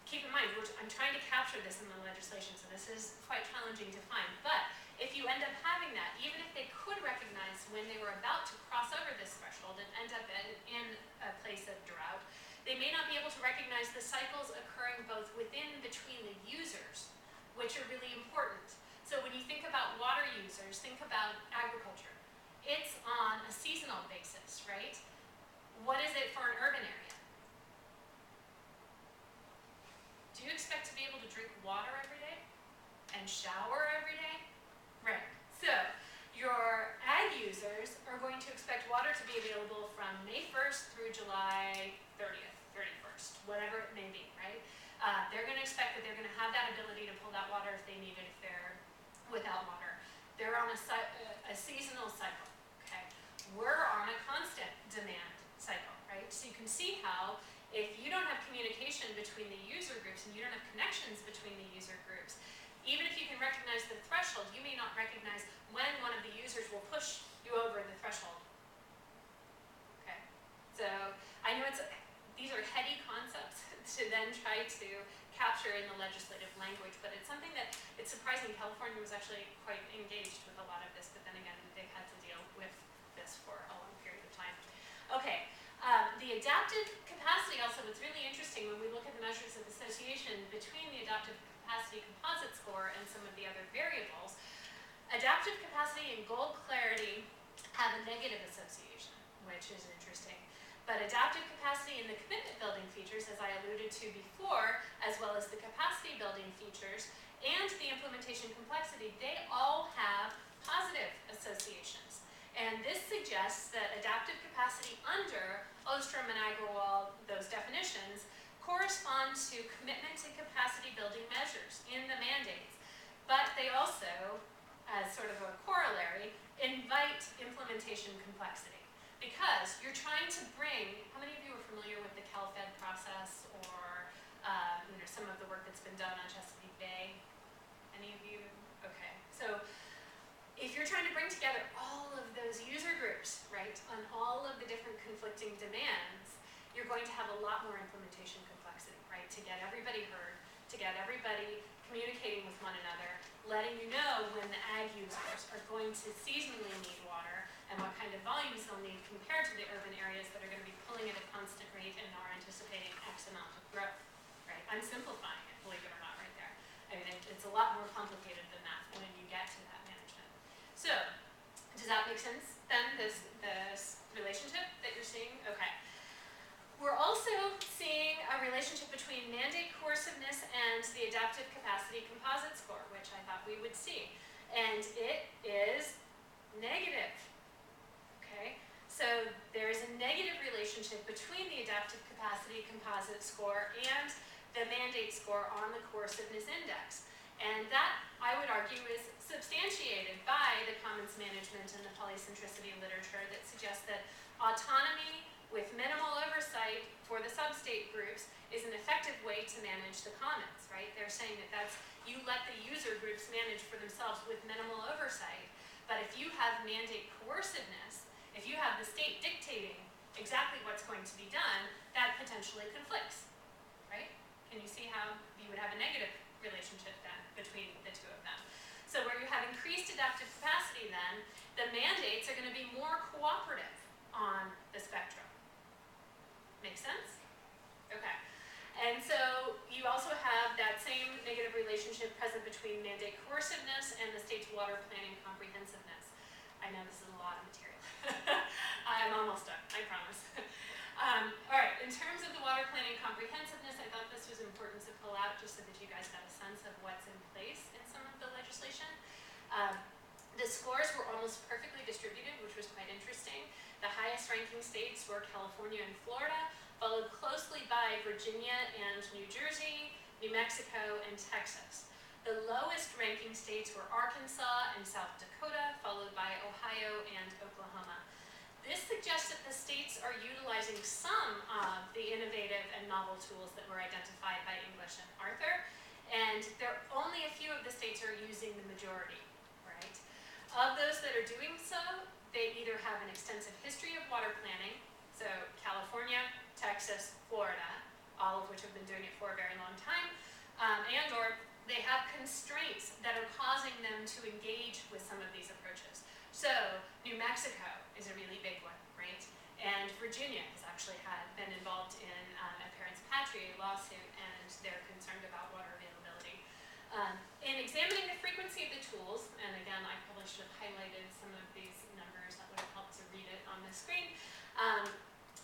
keep in mind, I'm trying to capture this in the legislation, so this is quite challenging to find. But if you end up having that, even if they could recognize when they were about to cross over this threshold and end up in a place of drought, they may not be able to recognize the cycles occurring both within and between the users, which are really important. So when you think about water users, think about agriculture. It's on a seasonal basis, right? What is it for an urban area? Do you expect to be able to drink water every day and shower every day? Right. So your ag users are going to expect water to be available from May 1st through July 30th, 31st, whatever it may be, right? They're going to expect that they're going to have that ability to pull that water if they need it, if they're without water. They're on a seasonal cycle, okay? We're on a constant demand cycle, right? So you can see how if you don't have communication between the user groups and you don't have connections between the user groups, even if you can recognize the threshold, you may not recognize when one of the users will push you over the threshold. Okay, so I know these are heady concepts to then try to capture in the legislative language, but it's something that it's surprising. California was actually quite engaged with a lot of this, but then again, they've had to deal with this for a long period of time. Okay, the adaptive capacity also, what's really interesting when we look at the measures of association between the adaptive capacity composite score and some of the other variables, adaptive capacity and goal clarity have a negative association, which is interesting. But adaptive capacity and the commitment building features, as I alluded to before, as well as the capacity building features and the implementation complexity, they all have positive associations. And this suggests that adaptive capacity under Ostrom and Agrawal, those definitions, correspond to commitment to capacity building measures in the mandates. But they also, as sort of a corollary, invite implementation complexity. Because you're trying to bring, how many of you are familiar with the CalFed process or some of the work that's been done on Chesapeake Bay? Any of you? Okay, so if you're trying to bring together all of those user groups, right, on all of the different conflicting demands, you're going to have a lot more implementation complexity, right, to get everybody heard, to get everybody communicating with one another, letting you know when the ag users are going to seasonally need water and what kind of volumes they'll need compared to the urban areas that are going to be pulling at a constant rate and are anticipating X amount of growth, right? I'm simplifying it, believe it or not, right there. I mean, it's a lot more complicated than that when you get to that management. So, does that make sense then, this relationship that you're seeing? Okay. We're also seeing a relationship between mandate coerciveness and the adaptive capacity composite score, which I thought we would see. And it is negative. Okay? So there is a negative relationship between the adaptive capacity composite score and the mandate score on the coerciveness index. And that, I would argue, is substantiated by the commons management and the polycentricity literature that suggests that autonomy with minimal oversight for the substate groups is an effective way to manage the commons, right? They're saying that you let the user groups manage for themselves with minimal oversight, but if you have mandate coerciveness, if you have the state dictating exactly what's going to be done, that potentially conflicts, right? Can you see how you would have a negative relationship then between the two of them? So where you have increased adaptive capacity then, the mandates are going to be more cooperative on the spectrum. Make sense? Okay. And so you also have that same negative relationship present between mandate coerciveness and the state's water planning comprehensiveness. I know this is a lot of material. I'm almost done, I promise. All right, in terms of the water planning comprehensiveness, I thought this was important to pull out just so that you guys got a sense of what's in place in some of the legislation. The scores were almost perfectly distributed, which was quite interesting. The highest ranking states were California and Florida, followed closely by Virginia and New Jersey, New Mexico, and Texas. The lowest ranking states were Arkansas and South Dakota, followed by Ohio and Oklahoma. This suggests that the states are utilizing some of the innovative and novel tools that were identified by English and Arthur, and only a few of the states are using the majority, right? Of those that are doing so, they either have an extensive history of water planning, so California, Texas, Florida, all of which have been doing it for a very long time, and or they have constraints that are causing them to engage with some of these approaches. So New Mexico is a really big one, right? And Virginia has actually been involved in a parents patriae lawsuit, and they're concerned about water availability. In examining the frequency of the tools, and again, I probably should have highlighted some of these numbers that would have helped to read it on the screen.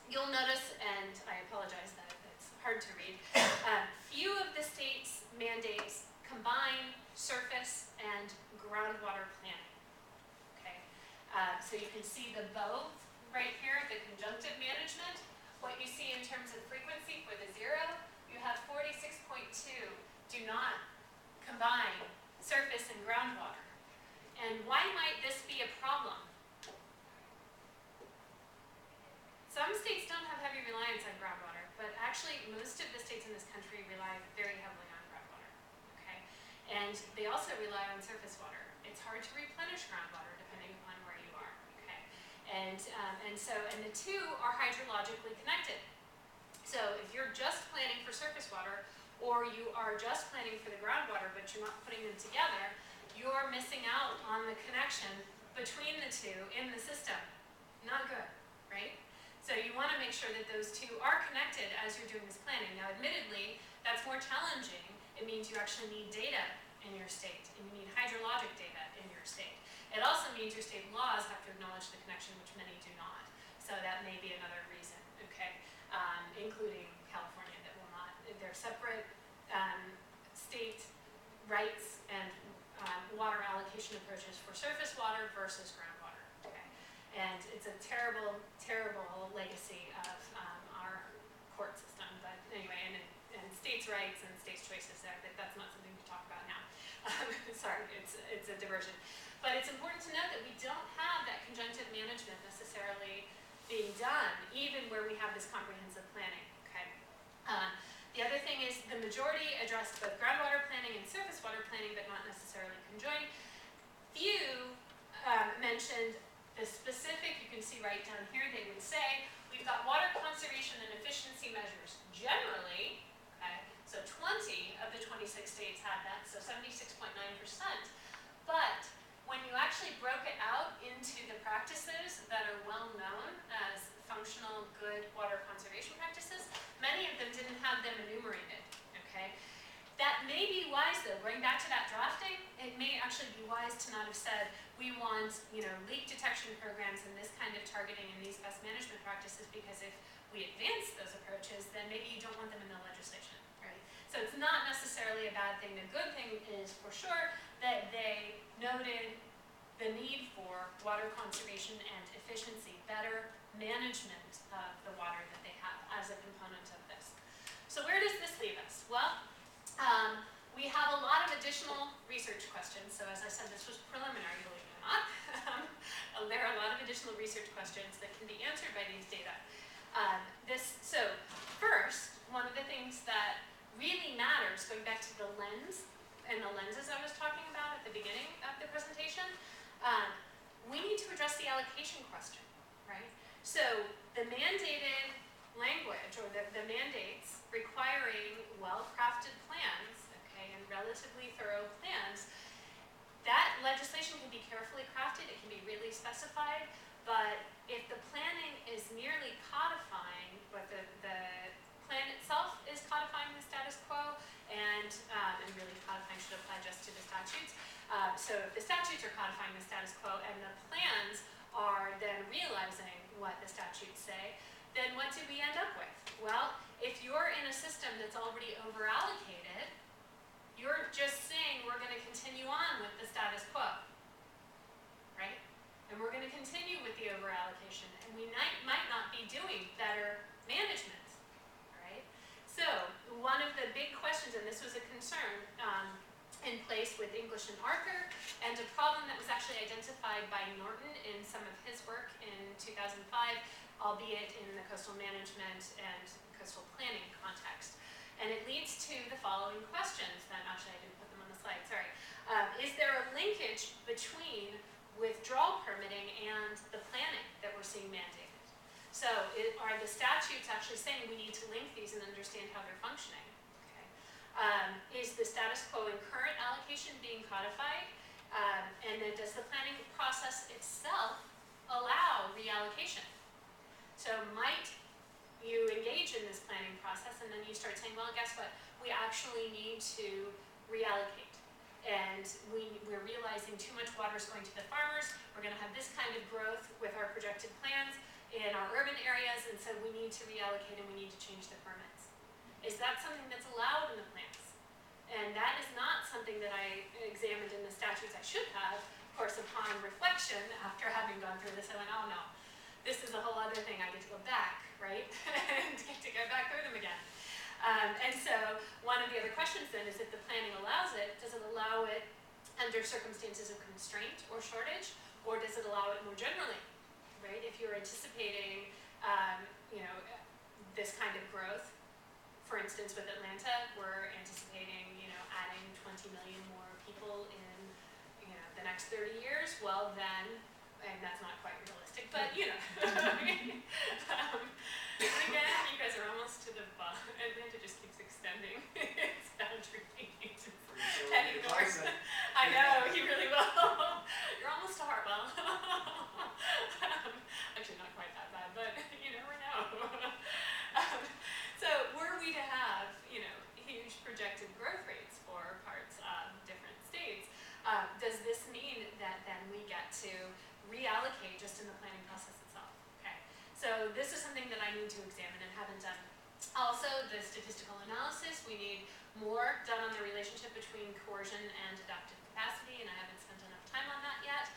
You'll notice, and I apologize that it's hard to read, few of the states' mandates combine surface and groundwater planning. Okay, so you can see the both right here, the conjunctive management. What you see in terms of frequency for the 0, you have 46.2 do not combine surface and groundwater. And why might And they also rely on surface water. It's hard to replenish groundwater depending upon where you are, okay? And the two are hydrologically connected. So if you're just planning for surface water, or you are just planning for the groundwater, but you're not putting them together, you're missing out on the connection between the two in the system. Not good, right? So you want to make sure that those two are connected as you're doing this planning. Now, admittedly, that's more challenging. It means you actually need data in your state, and you need hydrologic data in your state. It also means your state laws have to acknowledge the connection, which many do not. So that may be another reason, okay? Including California, that will not. They're separate state rights and water allocation approaches for surface water versus groundwater, okay? And it's a terrible, terrible legacy of our court system. But anyway, and states' rights and states' choices there, that's not something to talk about now. Sorry, it's a diversion. But it's important to note that we don't have that conjunctive management necessarily being done, even where we have this comprehensive planning, okay? The other thing is the majority addressed both groundwater planning and surface water planning, but not necessarily conjoined. Few mentioned the specific, you can see right down here, they would say, we've got water conservation and efficiency measures generally, okay? So 20 of the 26 states had that, so 76.9%. But when you actually broke it out into the practices that are well known as functional good water conservation practices, many of them didn't have them enumerated, okay? That may be wise though, going back to that drafting, it may actually be wise to not have said, we want, leak detection programs and this kind of targeting and these best management practices, because if we advance those approaches, then maybe you don't want them in the legislation, right? So it's not necessarily a bad thing. The good thing is, for sure, that they noted the need for water conservation and efficiency, better management of the water that they have as a component of this. So where does this leave us? Well, we have a lot of additional research questions. So as I said, this was preliminary, believe it or not. There are a lot of additional research questions that can be answered by these data. So first, one of the things that really matters, going back to the lens and the lenses I was talking about at the beginning of the presentation, we need to address the allocation question, right? So the mandated language, or the mandates requiring well-crafted plans, okay, and relatively thorough plans, that legislation can be carefully crafted, it can be really specified, but if the planning is merely codifying, but the plan itself is codifying the status quo, and really codifying should apply just to the statutes. So if the statutes are codifying the status quo and the plans are then realizing what the statutes say, then what do we end up with? Well, if you're in a system that's already over-allocated, you're just saying we're going to continue on with the status quo, right? And we're going to continue with the over-allocation, and we might not be doing better management, right? So one of the big questions, and this was a concern in place with English and Arthur, and a problem that was actually identified by Norton in some of his work in 2005, albeit in the coastal management and coastal planning context. And it leads to the following questions, then actually I didn't put them on the slide, sorry. Is there a linkage between withdrawal permitting and the planning that we're seeing mandated? So are the statutes actually saying we need to link these and understand how they're functioning? Okay. Is the status quo in current allocation being codified? And then does the planning process itself allow reallocation? So might you engage in this planning process and then you start saying, well, guess what? We actually need to reallocate. And we're realizing too much water is going to the farmers. We're going to have this kind of growth with our projected plans in our urban areas, and so we need to reallocate and we need to change the permits. Is that something that's allowed in the plans? And that is not something that I examined in the statutes. I should have, of course, upon reflection, after having gone through this, I went, oh no, this is a whole other thing. I get to go back, right? And get to go back through them again. And so one of the other questions then is, if the planning allows it, does it allow it under circumstances of constraint or shortage, or does it allow it more generally, right? If you're anticipating, this kind of growth, for instance, with Atlanta, we're anticipating, adding 20 million more people in, the next 30 years, well then, and that's not quite realistic, but and again, you guys are almost to the bottom. Atlanta just keeps extending its boundary. Heading north. I know, he really will. You're almost to Hartwell. Actually, not quite that bad, but you never know. So were we to have, huge projected growth rates for parts of different states, does this mean that then we get to reallocate just in the planning process itself? Okay. So this is something that I need to examine and haven't done. Also, the statistical analysis, we need more done on the relationship between coercion and adaptive capacity, and I haven't spent enough time on that yet.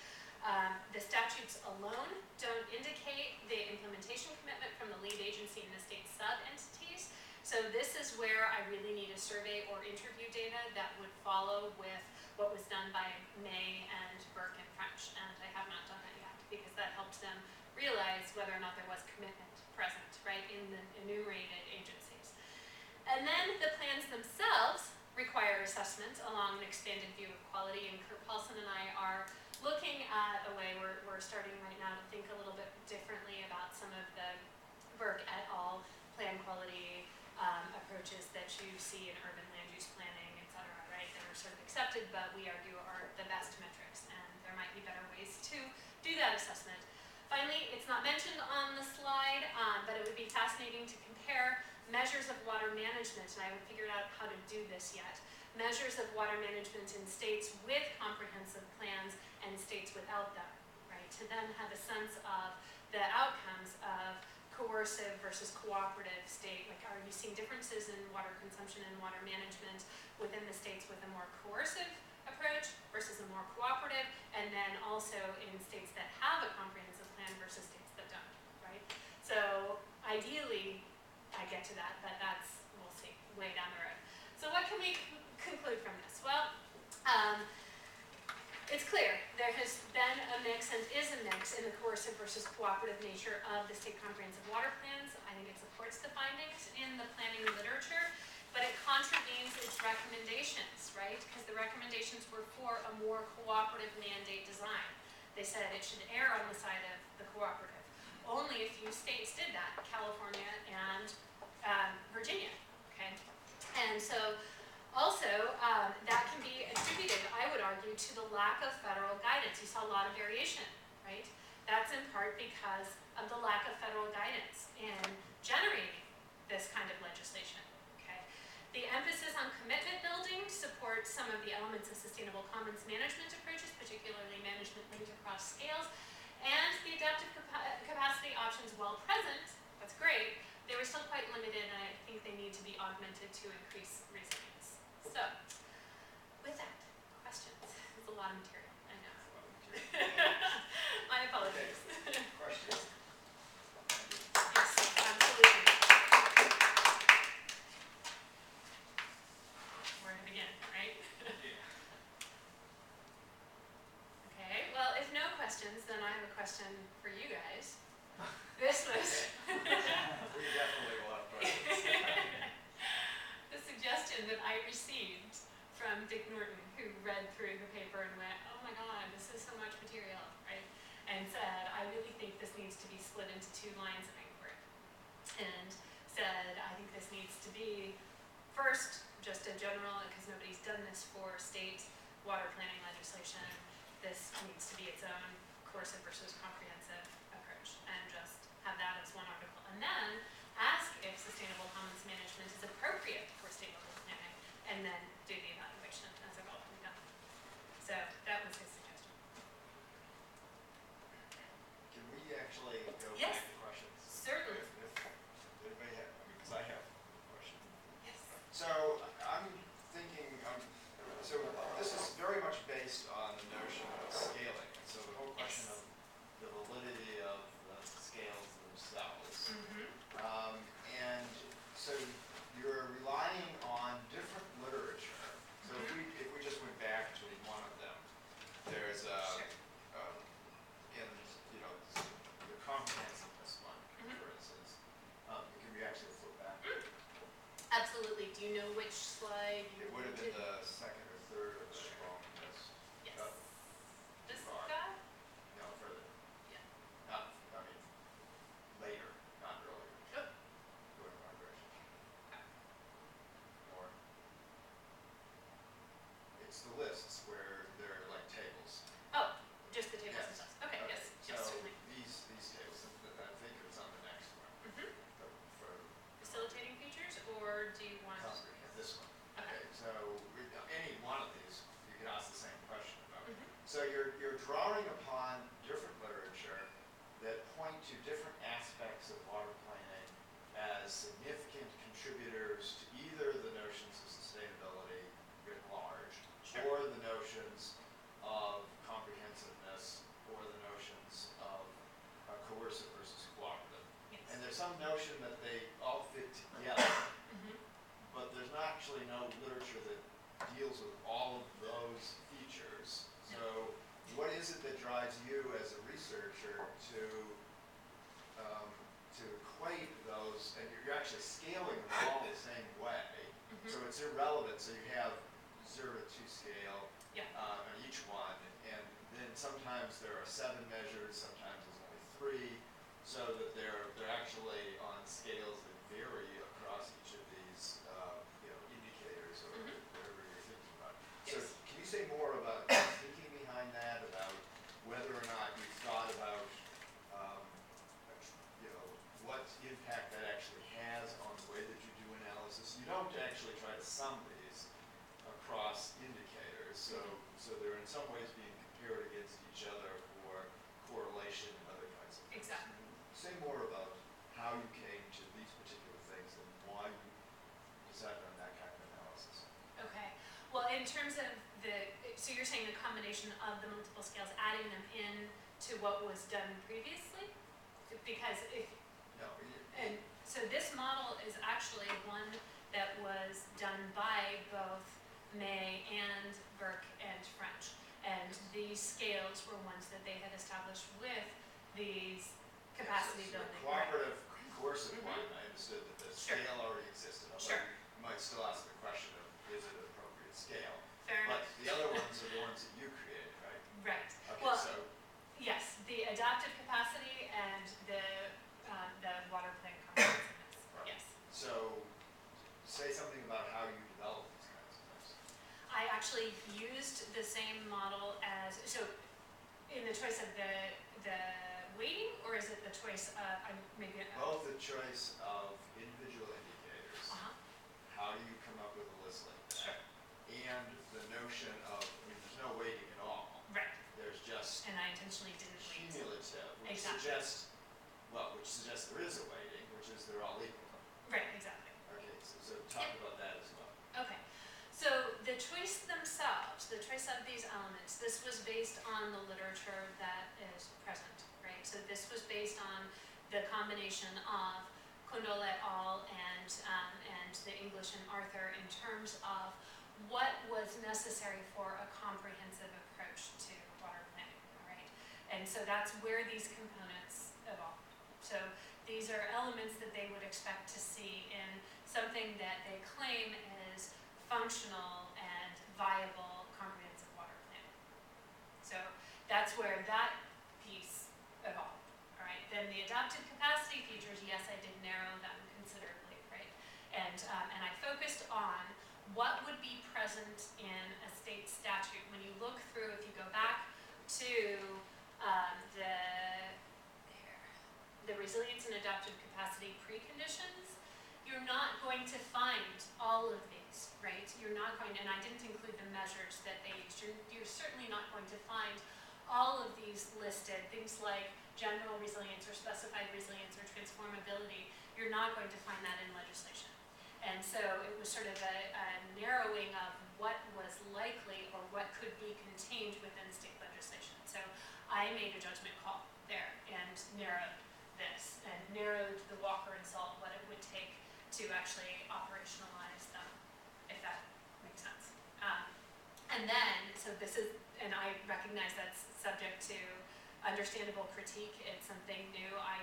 The statutes alone don't indicate the implementation commitment from the lead agency and the state sub-entities. So this is where I really need a survey or interview data that would follow with what was done by May and Burke and French, and I have not done that yet because that helps them realize whether or not there was commitment present, right, in the enumerated agencies. And then the plans themselves require assessment along an expanded view of quality, and Kurt Paulson and I are looking at a way, we're starting right now to think a little bit differently about some of the Burke et al. Plan quality approaches that you see in urban land use planning, et cetera, right? They're sort of accepted, but we argue are the best metrics, and there might be better ways to do that assessment. Finally, it's not mentioned on the slide, but it would be fascinating to compare measures of water management, and I haven't figured out how to do this yet. Measures of water management in states with comprehensive plans and states without them, right? To then have a sense of the outcomes of coercive versus cooperative state. Like, are you seeing differences in water consumption and water management within the states with a more coercive approach versus a more cooperative, and then also in states that have a comprehensive plan versus states that don't, right? So ideally, I get to that, but that's, we'll see, way down the road. So what can we conclude from this? Well, it's clear there has been a mix and is a mix in the coercive versus cooperative nature of the state comprehensive water plans. I think it supports the findings in the planning literature, but it contravenes its recommendations, right? Because the recommendations were for a more cooperative mandate design. They said it should err on the side of the cooperative. Only a few states did that, California and Virginia, okay? And so also, that can be attributed, I would argue, to the lack of federal guidance. You saw a lot of variation, right? That's in part because of the lack of federal guidance in generating this kind of legislation, okay? The emphasis on commitment building supports some of the elements of sustainable commons management approaches, particularly management linked across scales, and the adaptive capacity options, while present, that's great, they were still quite limited, and I think they need to be augmented to increase resilience. So, with that, questions? It's a lot of material, I know. My apologies. Questions? Yes, absolutely. Where to begin, right? Okay, well, if no questions, then I have a question for you guys. This was We definitely will have questions. the suggestion that I received from Dick Norton, who read through the paper and went, oh my God, this is so much material, right? And said, I really think this needs to be split into 2 lines of inquiry. And said, I think this needs to be, first, just a general, because nobody's done this for state water planning legislation, this needs to be its own coercive versus comprehensive approach, and just have that as one article. And then ask if sustainable commons management is appropriate for state level planning, and then do the evaluation as a goal to be done. So that was his suggestion. Can we actually go Yes. back to questions? Certainly. If anybody have, because I have a question. Yes. So I'm thinking, so this is very much based on the notion of scaling. And so the whole question Yes. of the validity of the scales themselves. Mm-hmm. And so you're relying on different literature. So if we just went back to one of them, there's Sure. in the comprehensiveness one, for instance. Can we actually flip back? Absolutely. Do you know which slide you It would have did? been the second or third of the strong. drawing upon different literature that point to different aspects of water planning as significant contributors to either the notions of sustainability writ large, Sure. or the notions of comprehensiveness, or the notions of coercive versus cooperative. Yes. And there's some notion that they all fit together, Mhm. but there's not actually no literature that deals with all of those features. So what is it that drives you as a researcher to equate those, and you're actually scaling them all the same way, Mhm. so it's irrelevant, so you have 0 to 2 scale Yeah. on each one, and then sometimes there are 7 measures, sometimes there's only 3, so that they're actually on scales that vary across each of these indicators or Mhm. whatever you're thinking about. So Yes. can you say more about the thinking behind that, about whether or not you've thought about what impact that actually has on the way that you do analysis? You don't actually try to sum these across indicators, so they're in some ways being compared against each other for correlation and other kinds of things. Exactly. Say more about how you came to these particular things and why you decided on that kind of analysis. Okay. Well, in terms of so you're saying the combination of the multiple scales, adding them in to what was done previously? Because No, and so this model is actually one that was done by both May and Burke and French. And these scales were ones that they had established with these capacity so building. the cooperative coercive Mhm. one, I understood that the Sure. scale already existed. Although Sure. you might still ask the question of, is it an appropriate scale? Fair But enough. the other ones are the ones that you created, right? Right. Okay, Well, so yes, the adaptive capacity and the water plan comprehensiveness. Right. Yes. So say something about how you develop these kinds of things. I actually used the same model as, so in the choice of the weighting, or is it the choice of, maybe. Both the choice of individual indicators, Uh-huh. how do you come up with a list like Sure. that? And the notion of, there's no weighting at all. Right. There's just And I intentionally didn't weight. cumulative, which Exactly. suggests there is a weighting, which is they're all equal. Right, exactly. Okay, so talk about that as well. Okay. So the choice themselves, the choice of these elements, this was based on the literature that is present, right? So this was based on the combination of Kundal et al. And the English and Arthur in terms of what was necessary for a comprehensive approach to water planning, all right? And so that's where these components evolved. So these are elements that they would expect to see in something that they claim is functional and viable comprehensive water planning. So that's where that piece evolved, all right? Then the adaptive capacity features, yes, I did narrow them considerably, right? And I focused on what would be present in a state statute. When you look through, if you go back to the resilience and adaptive capacity preconditions, you're not going to find all of these, right? You're not going to, and I didn't include the measures that they used. You're certainly not going to find all of these listed, things like general resilience or specified resilience or transformability. You're not going to find that in legislation. And so it was sort of a narrowing of what was likely or what could be contained within state legislation. So I made a judgment call there and narrowed this and narrowed the Walker and Salt, what it would take to actually operationalize them, if that makes sense. And then, so this is, and I recognize that's subject to understandable critique. It's something new. I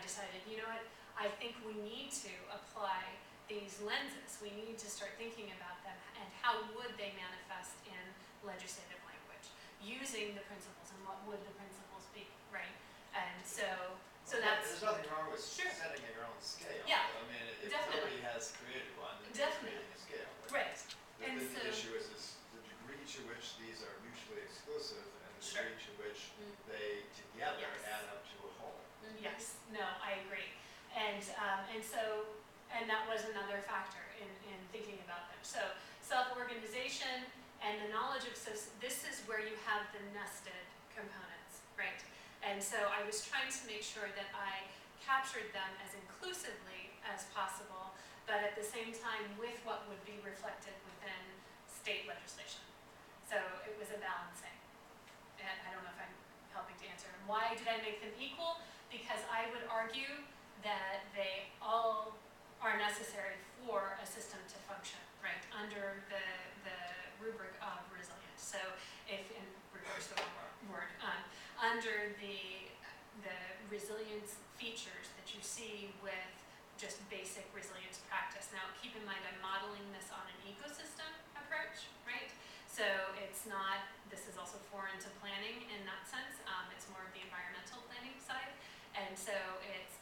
decided, you know what, I think we need to apply these lenses. We need to start thinking about them and how would they manifest in legislative language, using the principles and what would the principles be, right? And so that's. There's nothing wrong with Sure. setting your own scale. Yeah, I mean, if definitely. nobody has created one, then Definitely. creating a scale. Right. The And so. issue is the degree to which these are mutually exclusive and the Sure. degree to which they together Yes. add up to a whole. Yes, no, I agree. And that was another factor in thinking about them. So self-organization And the knowledge of, so this is where you have the nested components, right? And so I was trying to make sure that I captured them as inclusively as possible, but at the same time with what would be reflected within state legislation. So it was a balancing. And I don't know if I'm helping to answer. And why did I make them equal? Because I would argue that they all are necessary for a system to function, right? Under the rubric of resilience. So if, in reverse the word, under the resilience features that you see with just basic resilience practice. Now, keep in mind, I'm modeling this on an ecosystem approach, right? So it's not, this is also foreign to planning in that sense. It's more of the environmental planning side. And so it's,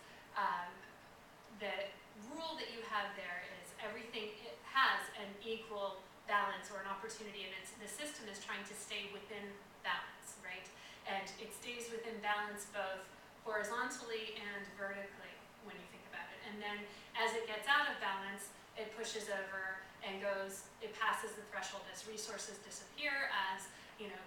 the rule that you have there is everything, it has an equal balance or an opportunity, and it's, the system is trying to stay within balance, right? And it stays within balance both horizontally and vertically when you think about it. And then as it gets out of balance, it pushes over and goes, it passes the threshold as resources disappear, as, you know,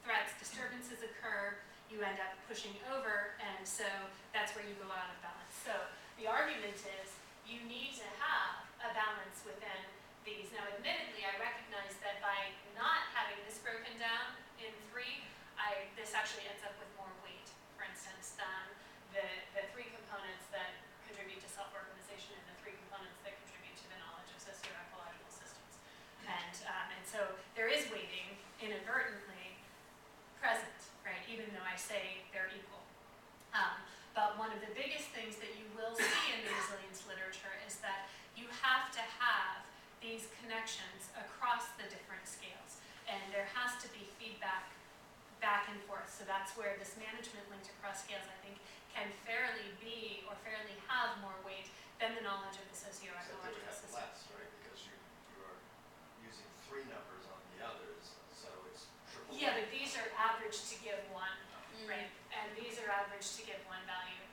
threats, disturbances occur, you end up pushing over, and so that's where you go out of balance. So the argument is you need to have a balance within these. Now, admittedly, I recognize that by not having this broken down in three, this actually ends up with more weight, for instance, than the three components that contribute to self-organization and the three components that contribute to the knowledge of socio-ecological systems. And so there is weighting inadvertently present, right, even though I say they're equal. But one of the biggest things that you will see in the resilience literature is that you have to have these connections across the different scales. And there has to be feedback back and forth. So that's where this management linked across scales, I think, can fairly be or fairly have more weight than the knowledge of the socio-ecological system. Less, right? Because you are using three numbers on the others, so it's triple. Yeah, but these are averaged to give one, right? And these are averaged to give one value.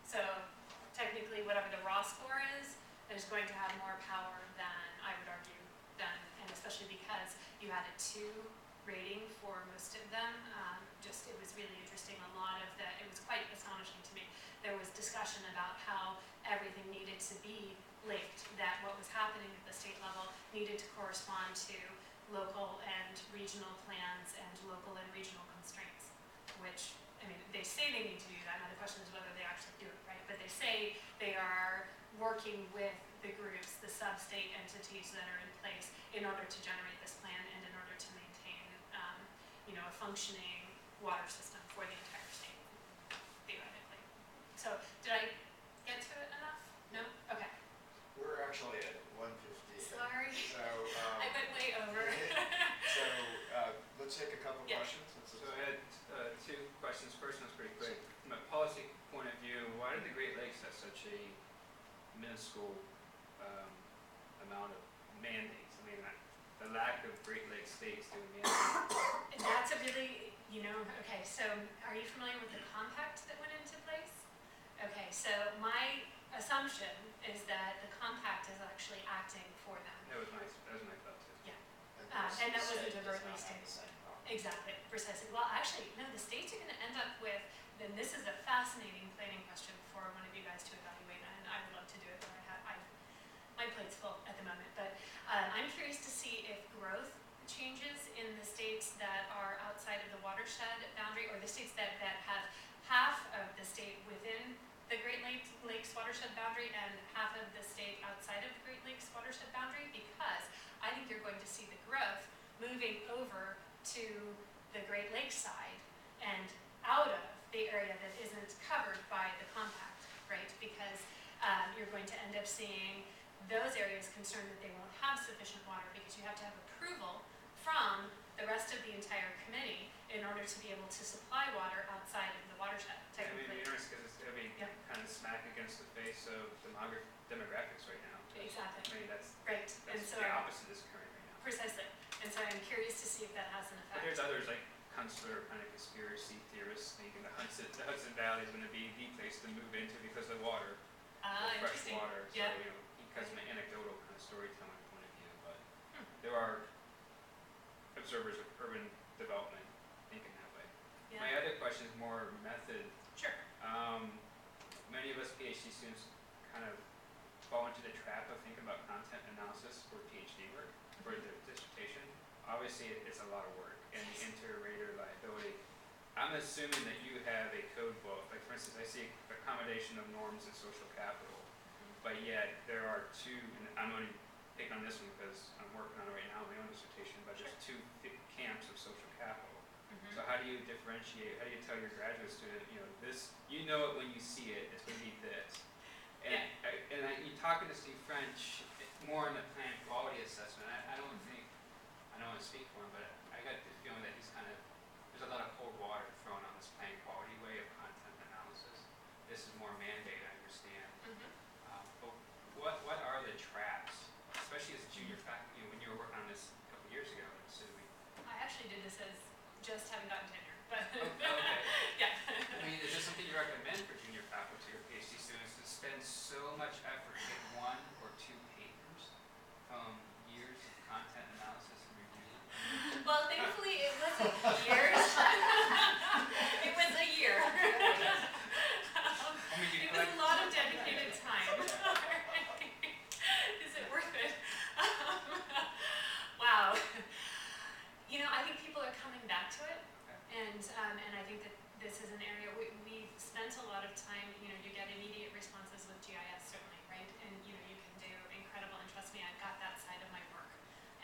So technically, whatever the raw score is going to have more power than, I would argue, and especially because you had a 2 rating for most of them. It was really interesting. It was quite astonishing to me. There was discussion about how everything needed to be linked, that what was happening at the state level needed to correspond to local and regional plans and local and regional constraints, which, I mean, they say they need to do that. Now the question is whether they actually do it, right? But they say they are working with the groups, the sub-state entities that are in place in order to generate this plan and in order to maintain, a functioning water system for the entire state, theoretically. So, did I get to it enough? No? Okay. We're actually at 1:50. Sorry. So, I went way over. so let's take a couple Yeah. questions. So I had 2 questions. First one's pretty quick. From a policy point of view, why do the Great Lakes have such a minuscule amount of mandates? I mean, the lack of Great Lakes states doing mandates. That's a really, okay, so are you familiar with the compact that went into place? Okay, so my assumption is that the compact is actually acting for them. That was my thought too. Yeah. And that wasn't overtly stated. Exactly, precisely. Well, actually, no, the states are going to end up with, then this is a fascinating planning question for one of you guys to evaluate, and I would love to do it, but my plate's full at the moment. But I'm curious to see if growth changes in the states that are outside of the watershed boundary, or the states that have half of the state within the Great Lakes watershed boundary and half of the state outside of the Great Lakes watershed boundary, because I think you're going to see the growth moving over to the Great Lakes side and out of the area that isn't covered by the compact, right? Because you're going to end up seeing those areas concerned that they won't have sufficient water because you have to have approval from the rest of the entire committee in order to be able to supply water outside of the watershed, I mean, technically. it'd be interesting because it's going to be kind of smack against the face of demographics right now. Exactly. I mean, that's Right. And so the opposite is occurring right now. precisely. And so I'm curious to see if that has an But effect. there's others like Kunstler, kind of conspiracy theorists, thinking the Hudson Valley is going to be the place to move into because of water, fresh Interesting. water. Yeah. So, because of an anecdotal kind of storytelling point of view. But there are observers of urban development thinking that way. My Yeah, other question is more method. sure. Many of us PhD students kind of fall into the trap of thinking about content analysis for PhD work, for their dissertation. Obviously, it's a lot of work, and the inter-rater liability. I'm assuming that you have a code book, like for instance, I see accommodation of norms and social capital, but yet there are two, and I'm only picking on this one because I'm working on it right now in my own dissertation, but there's two camps of social capital. Mhm. So how do you differentiate, how do you tell your graduate student, this, you know it when you see it, it's going to be this. And, you're talking to Steve French more on the plan quality assessment. I don't think, I don't want to speak for him, but I got the feeling that he's kind of, there's a lot of cold water thrown on this plan quality way of content analysis. This is more mandate, I understand. Mhm. But what are the traps, especially as a junior faculty, when you were working on this a couple years ago at Civic? I actually did this as just haven't gotten tenure, but Okay. yeah. I mean, is this something you recommend for junior faculty or PhD students to spend so much effort to get 1 or 2 papers from years of content analysis and review? Well, thankfully it wasn't years. It was a year. I mean, you It was a lot of dedicated time. Is it worth it? Wow. I think people are coming back to it, and I think that this is an area we spent a lot of time. You get immediate responses with GIS certainly, right? And you can do incredible. And trust me, I've got that side of my work,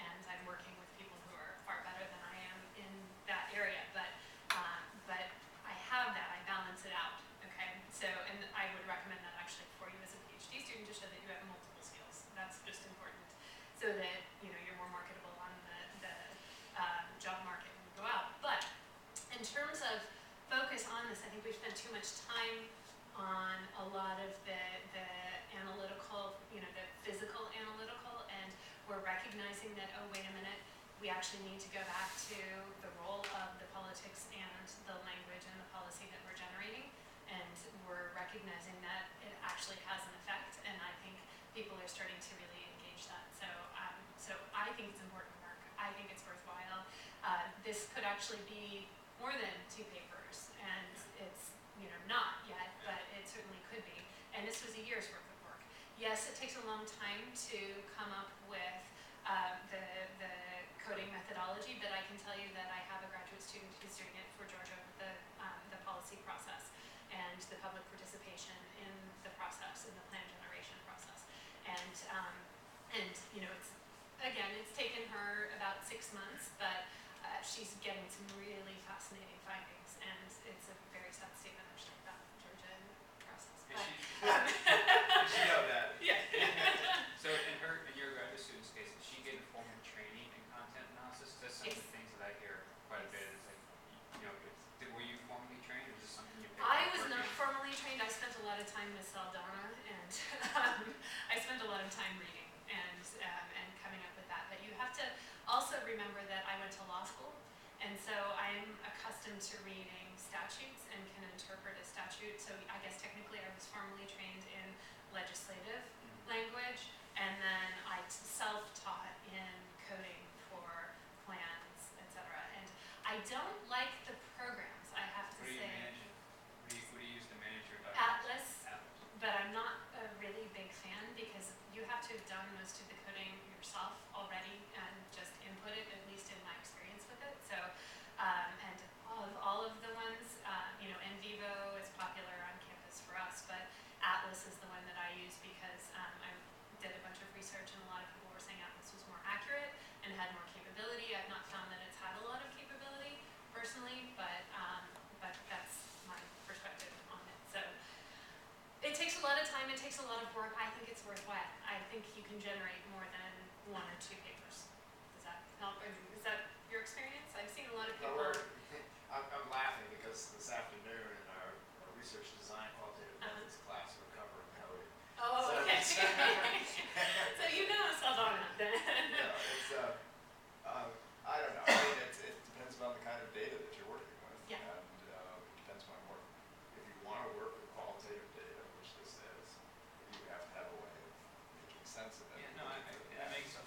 and I'm working with people who are far better than I am in that area. But I have that. I balance it out. Okay. So, and I would recommend that actually for you as a PhD student to show that you have multiple skills. That's just important, so that you're more marketable on the job market when you go out. But in terms of focus on this, I think we've spent too much time on a lot of the analytical, the physical analytical, and we're recognizing that, oh, wait a minute, we actually need to go back to the role of the politics and the language and the policy that we're generating, and we're recognizing that it actually has an effect, and I think people are starting to really engage that. So I think it's important work. I think it's worthwhile. This could actually be more than 2 papers, and it's not yet, but it certainly could be. And this was a year's worth of work. Yes, it takes a long time to come up with the coding methodology, but I can tell you that I have a graduate student who's doing it for Georgia with the policy process and the public participation in the process, in the plan generation process. And it's taken her about 6 months, but she's getting some really fascinating findings, and it's a very sad statement actually about Georgia and the process. Is But, You know that. yeah. So in your graduate student's case, is she getting formal training in content analysis? That's some of the Yes. things that I hear quite a bit. Is like, were you formally trained, or is this something you picked I up was not working? formally trained. I spent a lot of time with Saldana, and I spent a lot of time reading and coming up with that. But you have to also remember that I went to law school, and so I'm accustomed to reading statutes and can interpret a statute. So I guess technically I was formally trained in legislative language, and then I self-taught in coding for plans, etc. And I don't like the programs, I have to What are you say. managing? What do you use to manage your documents? Atlas, but I'm not a really big fan because you have to have done most of the coding yourself already and just input it, at least in my experience with it. So, and all of the ones, NVivo is popular on campus for us, but Atlas is the one that I use because I did a bunch of research, and a lot of people were saying Atlas was more accurate and had more capability. I've not found that it's had a lot of capability personally, but that's my perspective on it. So it takes a lot of time, it takes a lot of work. I think it's worthwhile. I think you can generate more than 1 or 2 papers. Does that help? I mean, is that your experience? I've seen a lot of No, people. I'm laughing because this afternoon in our research design qualitative Uh-huh. methods class, we're covering coding. Oh, So okay. it's- So Saldana then. It's I don't know. I mean, it depends on the kind of data that you're working with, Yeah. and it depends on if you want to work with qualitative data, which this is, you have to have a way of making sense of it. Yeah, no, it makes sense.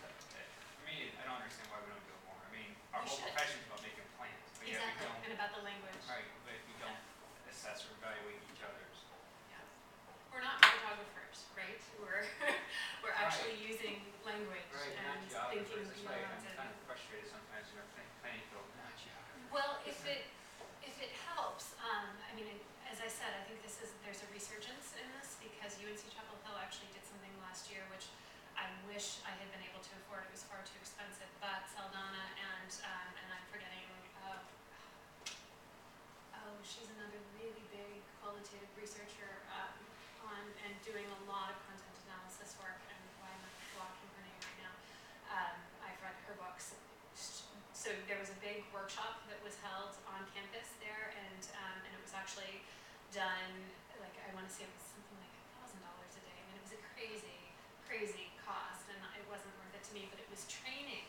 workshop that was held on campus there, and it was actually done, like, I want to say it was something like $1,000 a day. I mean, it was a crazy, crazy cost, and it wasn't worth it to me, but it was training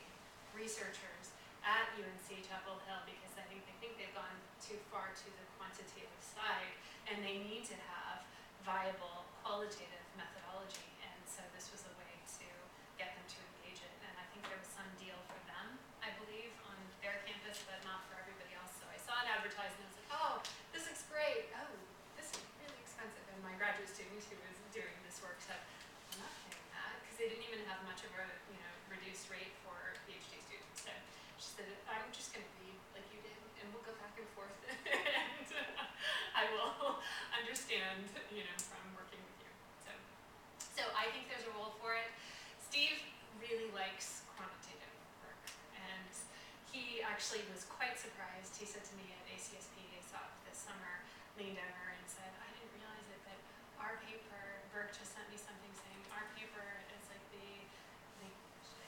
researchers at UNC Chapel Hill, because I think they think they've gone too far to the quantitative side, and they need to have viable qualitative methodology, and so this was a way to get them to engage it, and I think there was some deal for them, I believe, on their campus, but not for everybody else. So I saw it advertised and I was like, oh, this looks great. Oh, this is really expensive. And my graduate student who was doing this work said, I'm not paying that, because they didn't even have much of a reduced rate for PhD students. So she said, I'm just going to read like you did, and we'll go back and forth, and I will understand, from working with you. So I think there's a role for it. Steve really likes quantitative work, and he actually was quite surprised. He said to me at ACSP this summer, leaned over and said, I didn't realize it, but our paper, Burke just sent me something saying our paper is like the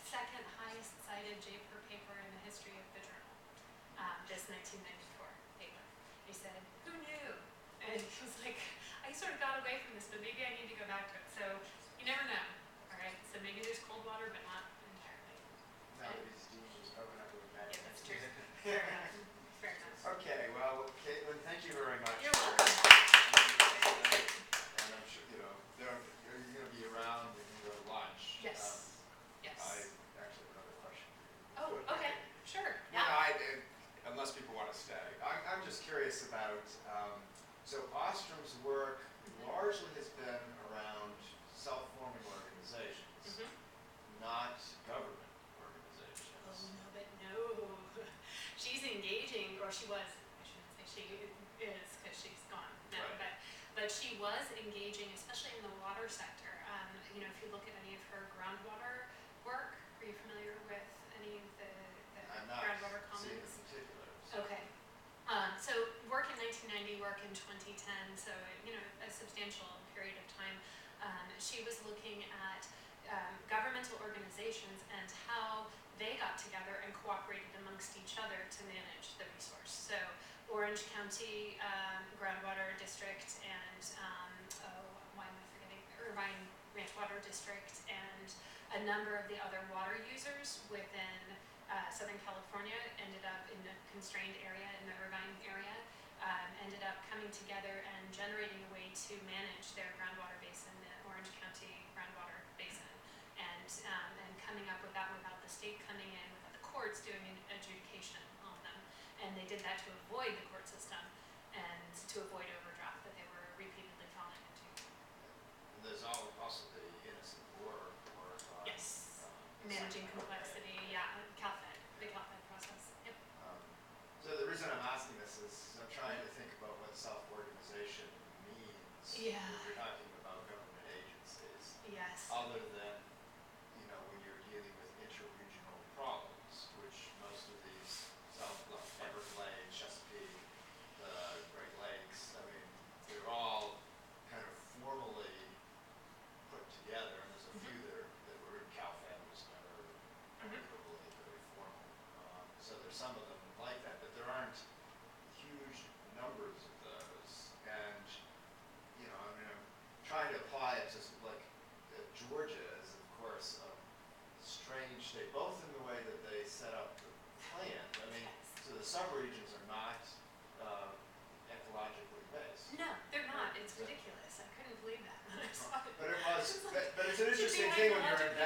second highest cited JPER paper in the history of the journal, this 1994 paper. He said, who knew? And he was like, I sort of got away from this, but maybe I need to go back to it. So you never know, all right? So maybe there's cold water, but not entirely. Now that he's dean, just open up with that. Yeah, that's true. Fair enough. Fair enough. Okay, well, Caitlin, thank you very much. You're welcome. And I'm sure, you're going to be around, you can go to lunch. Yes. Yes. I actually have another question for you. Oh, okay. Sure. No, Yeah. unless people want to stay. I'm just curious about, so Ostrom's work largely has been around self-forming organizations, not government organizations. Oh, no, but no. She's engaging, or she was, I shouldn't say she is, because she's gone now, Right. but she was engaging, especially in the water sector. If you look at any of her groundwater work, are you familiar with any of the I'm not groundwater seeing commons? the particulars. Okay. So work in 1990, work in 2010, so a substantial period of time. She was looking at governmental organizations and how they got together and cooperated amongst each other to manage the resource. So Orange County Groundwater District and why am I forgetting? Irvine Ranch Water District and a number of the other water users within Southern California ended up in a constrained area in the Irvine area, ended up coming together and generating a way to manage their groundwater basin, the Orange County groundwater basin, and coming up with that without the state coming in, without the courts doing an adjudication on them. And they did that to avoid the court system and to avoid overdraft that they were repeatedly falling into. And there's also the innocent poor work on Yes. Managing complexity, yeah, CalFed, the CalFed process. Yep. So the reason I'm asking this is I'm trying to think about what self-organization means. Yeah. When you're talking about government agencies, Yes. other than, when you're dealing with interregional problems, which most of these Everglades, Chesapeake, the Great Lakes, they're all kind of formally put together, and there's a few that were in CalFed was never amicably very formal. So there's some of them like that, but there aren't huge numbers of those. And, I'm trying to apply it to Georgia is, of course, a strange state, both in the way that they set up the plan. So the subregions are not ecologically based. No, they're not. It's ridiculous. I couldn't believe that when I saw it. But it was, but it's an Should be interesting thing when you're ecologically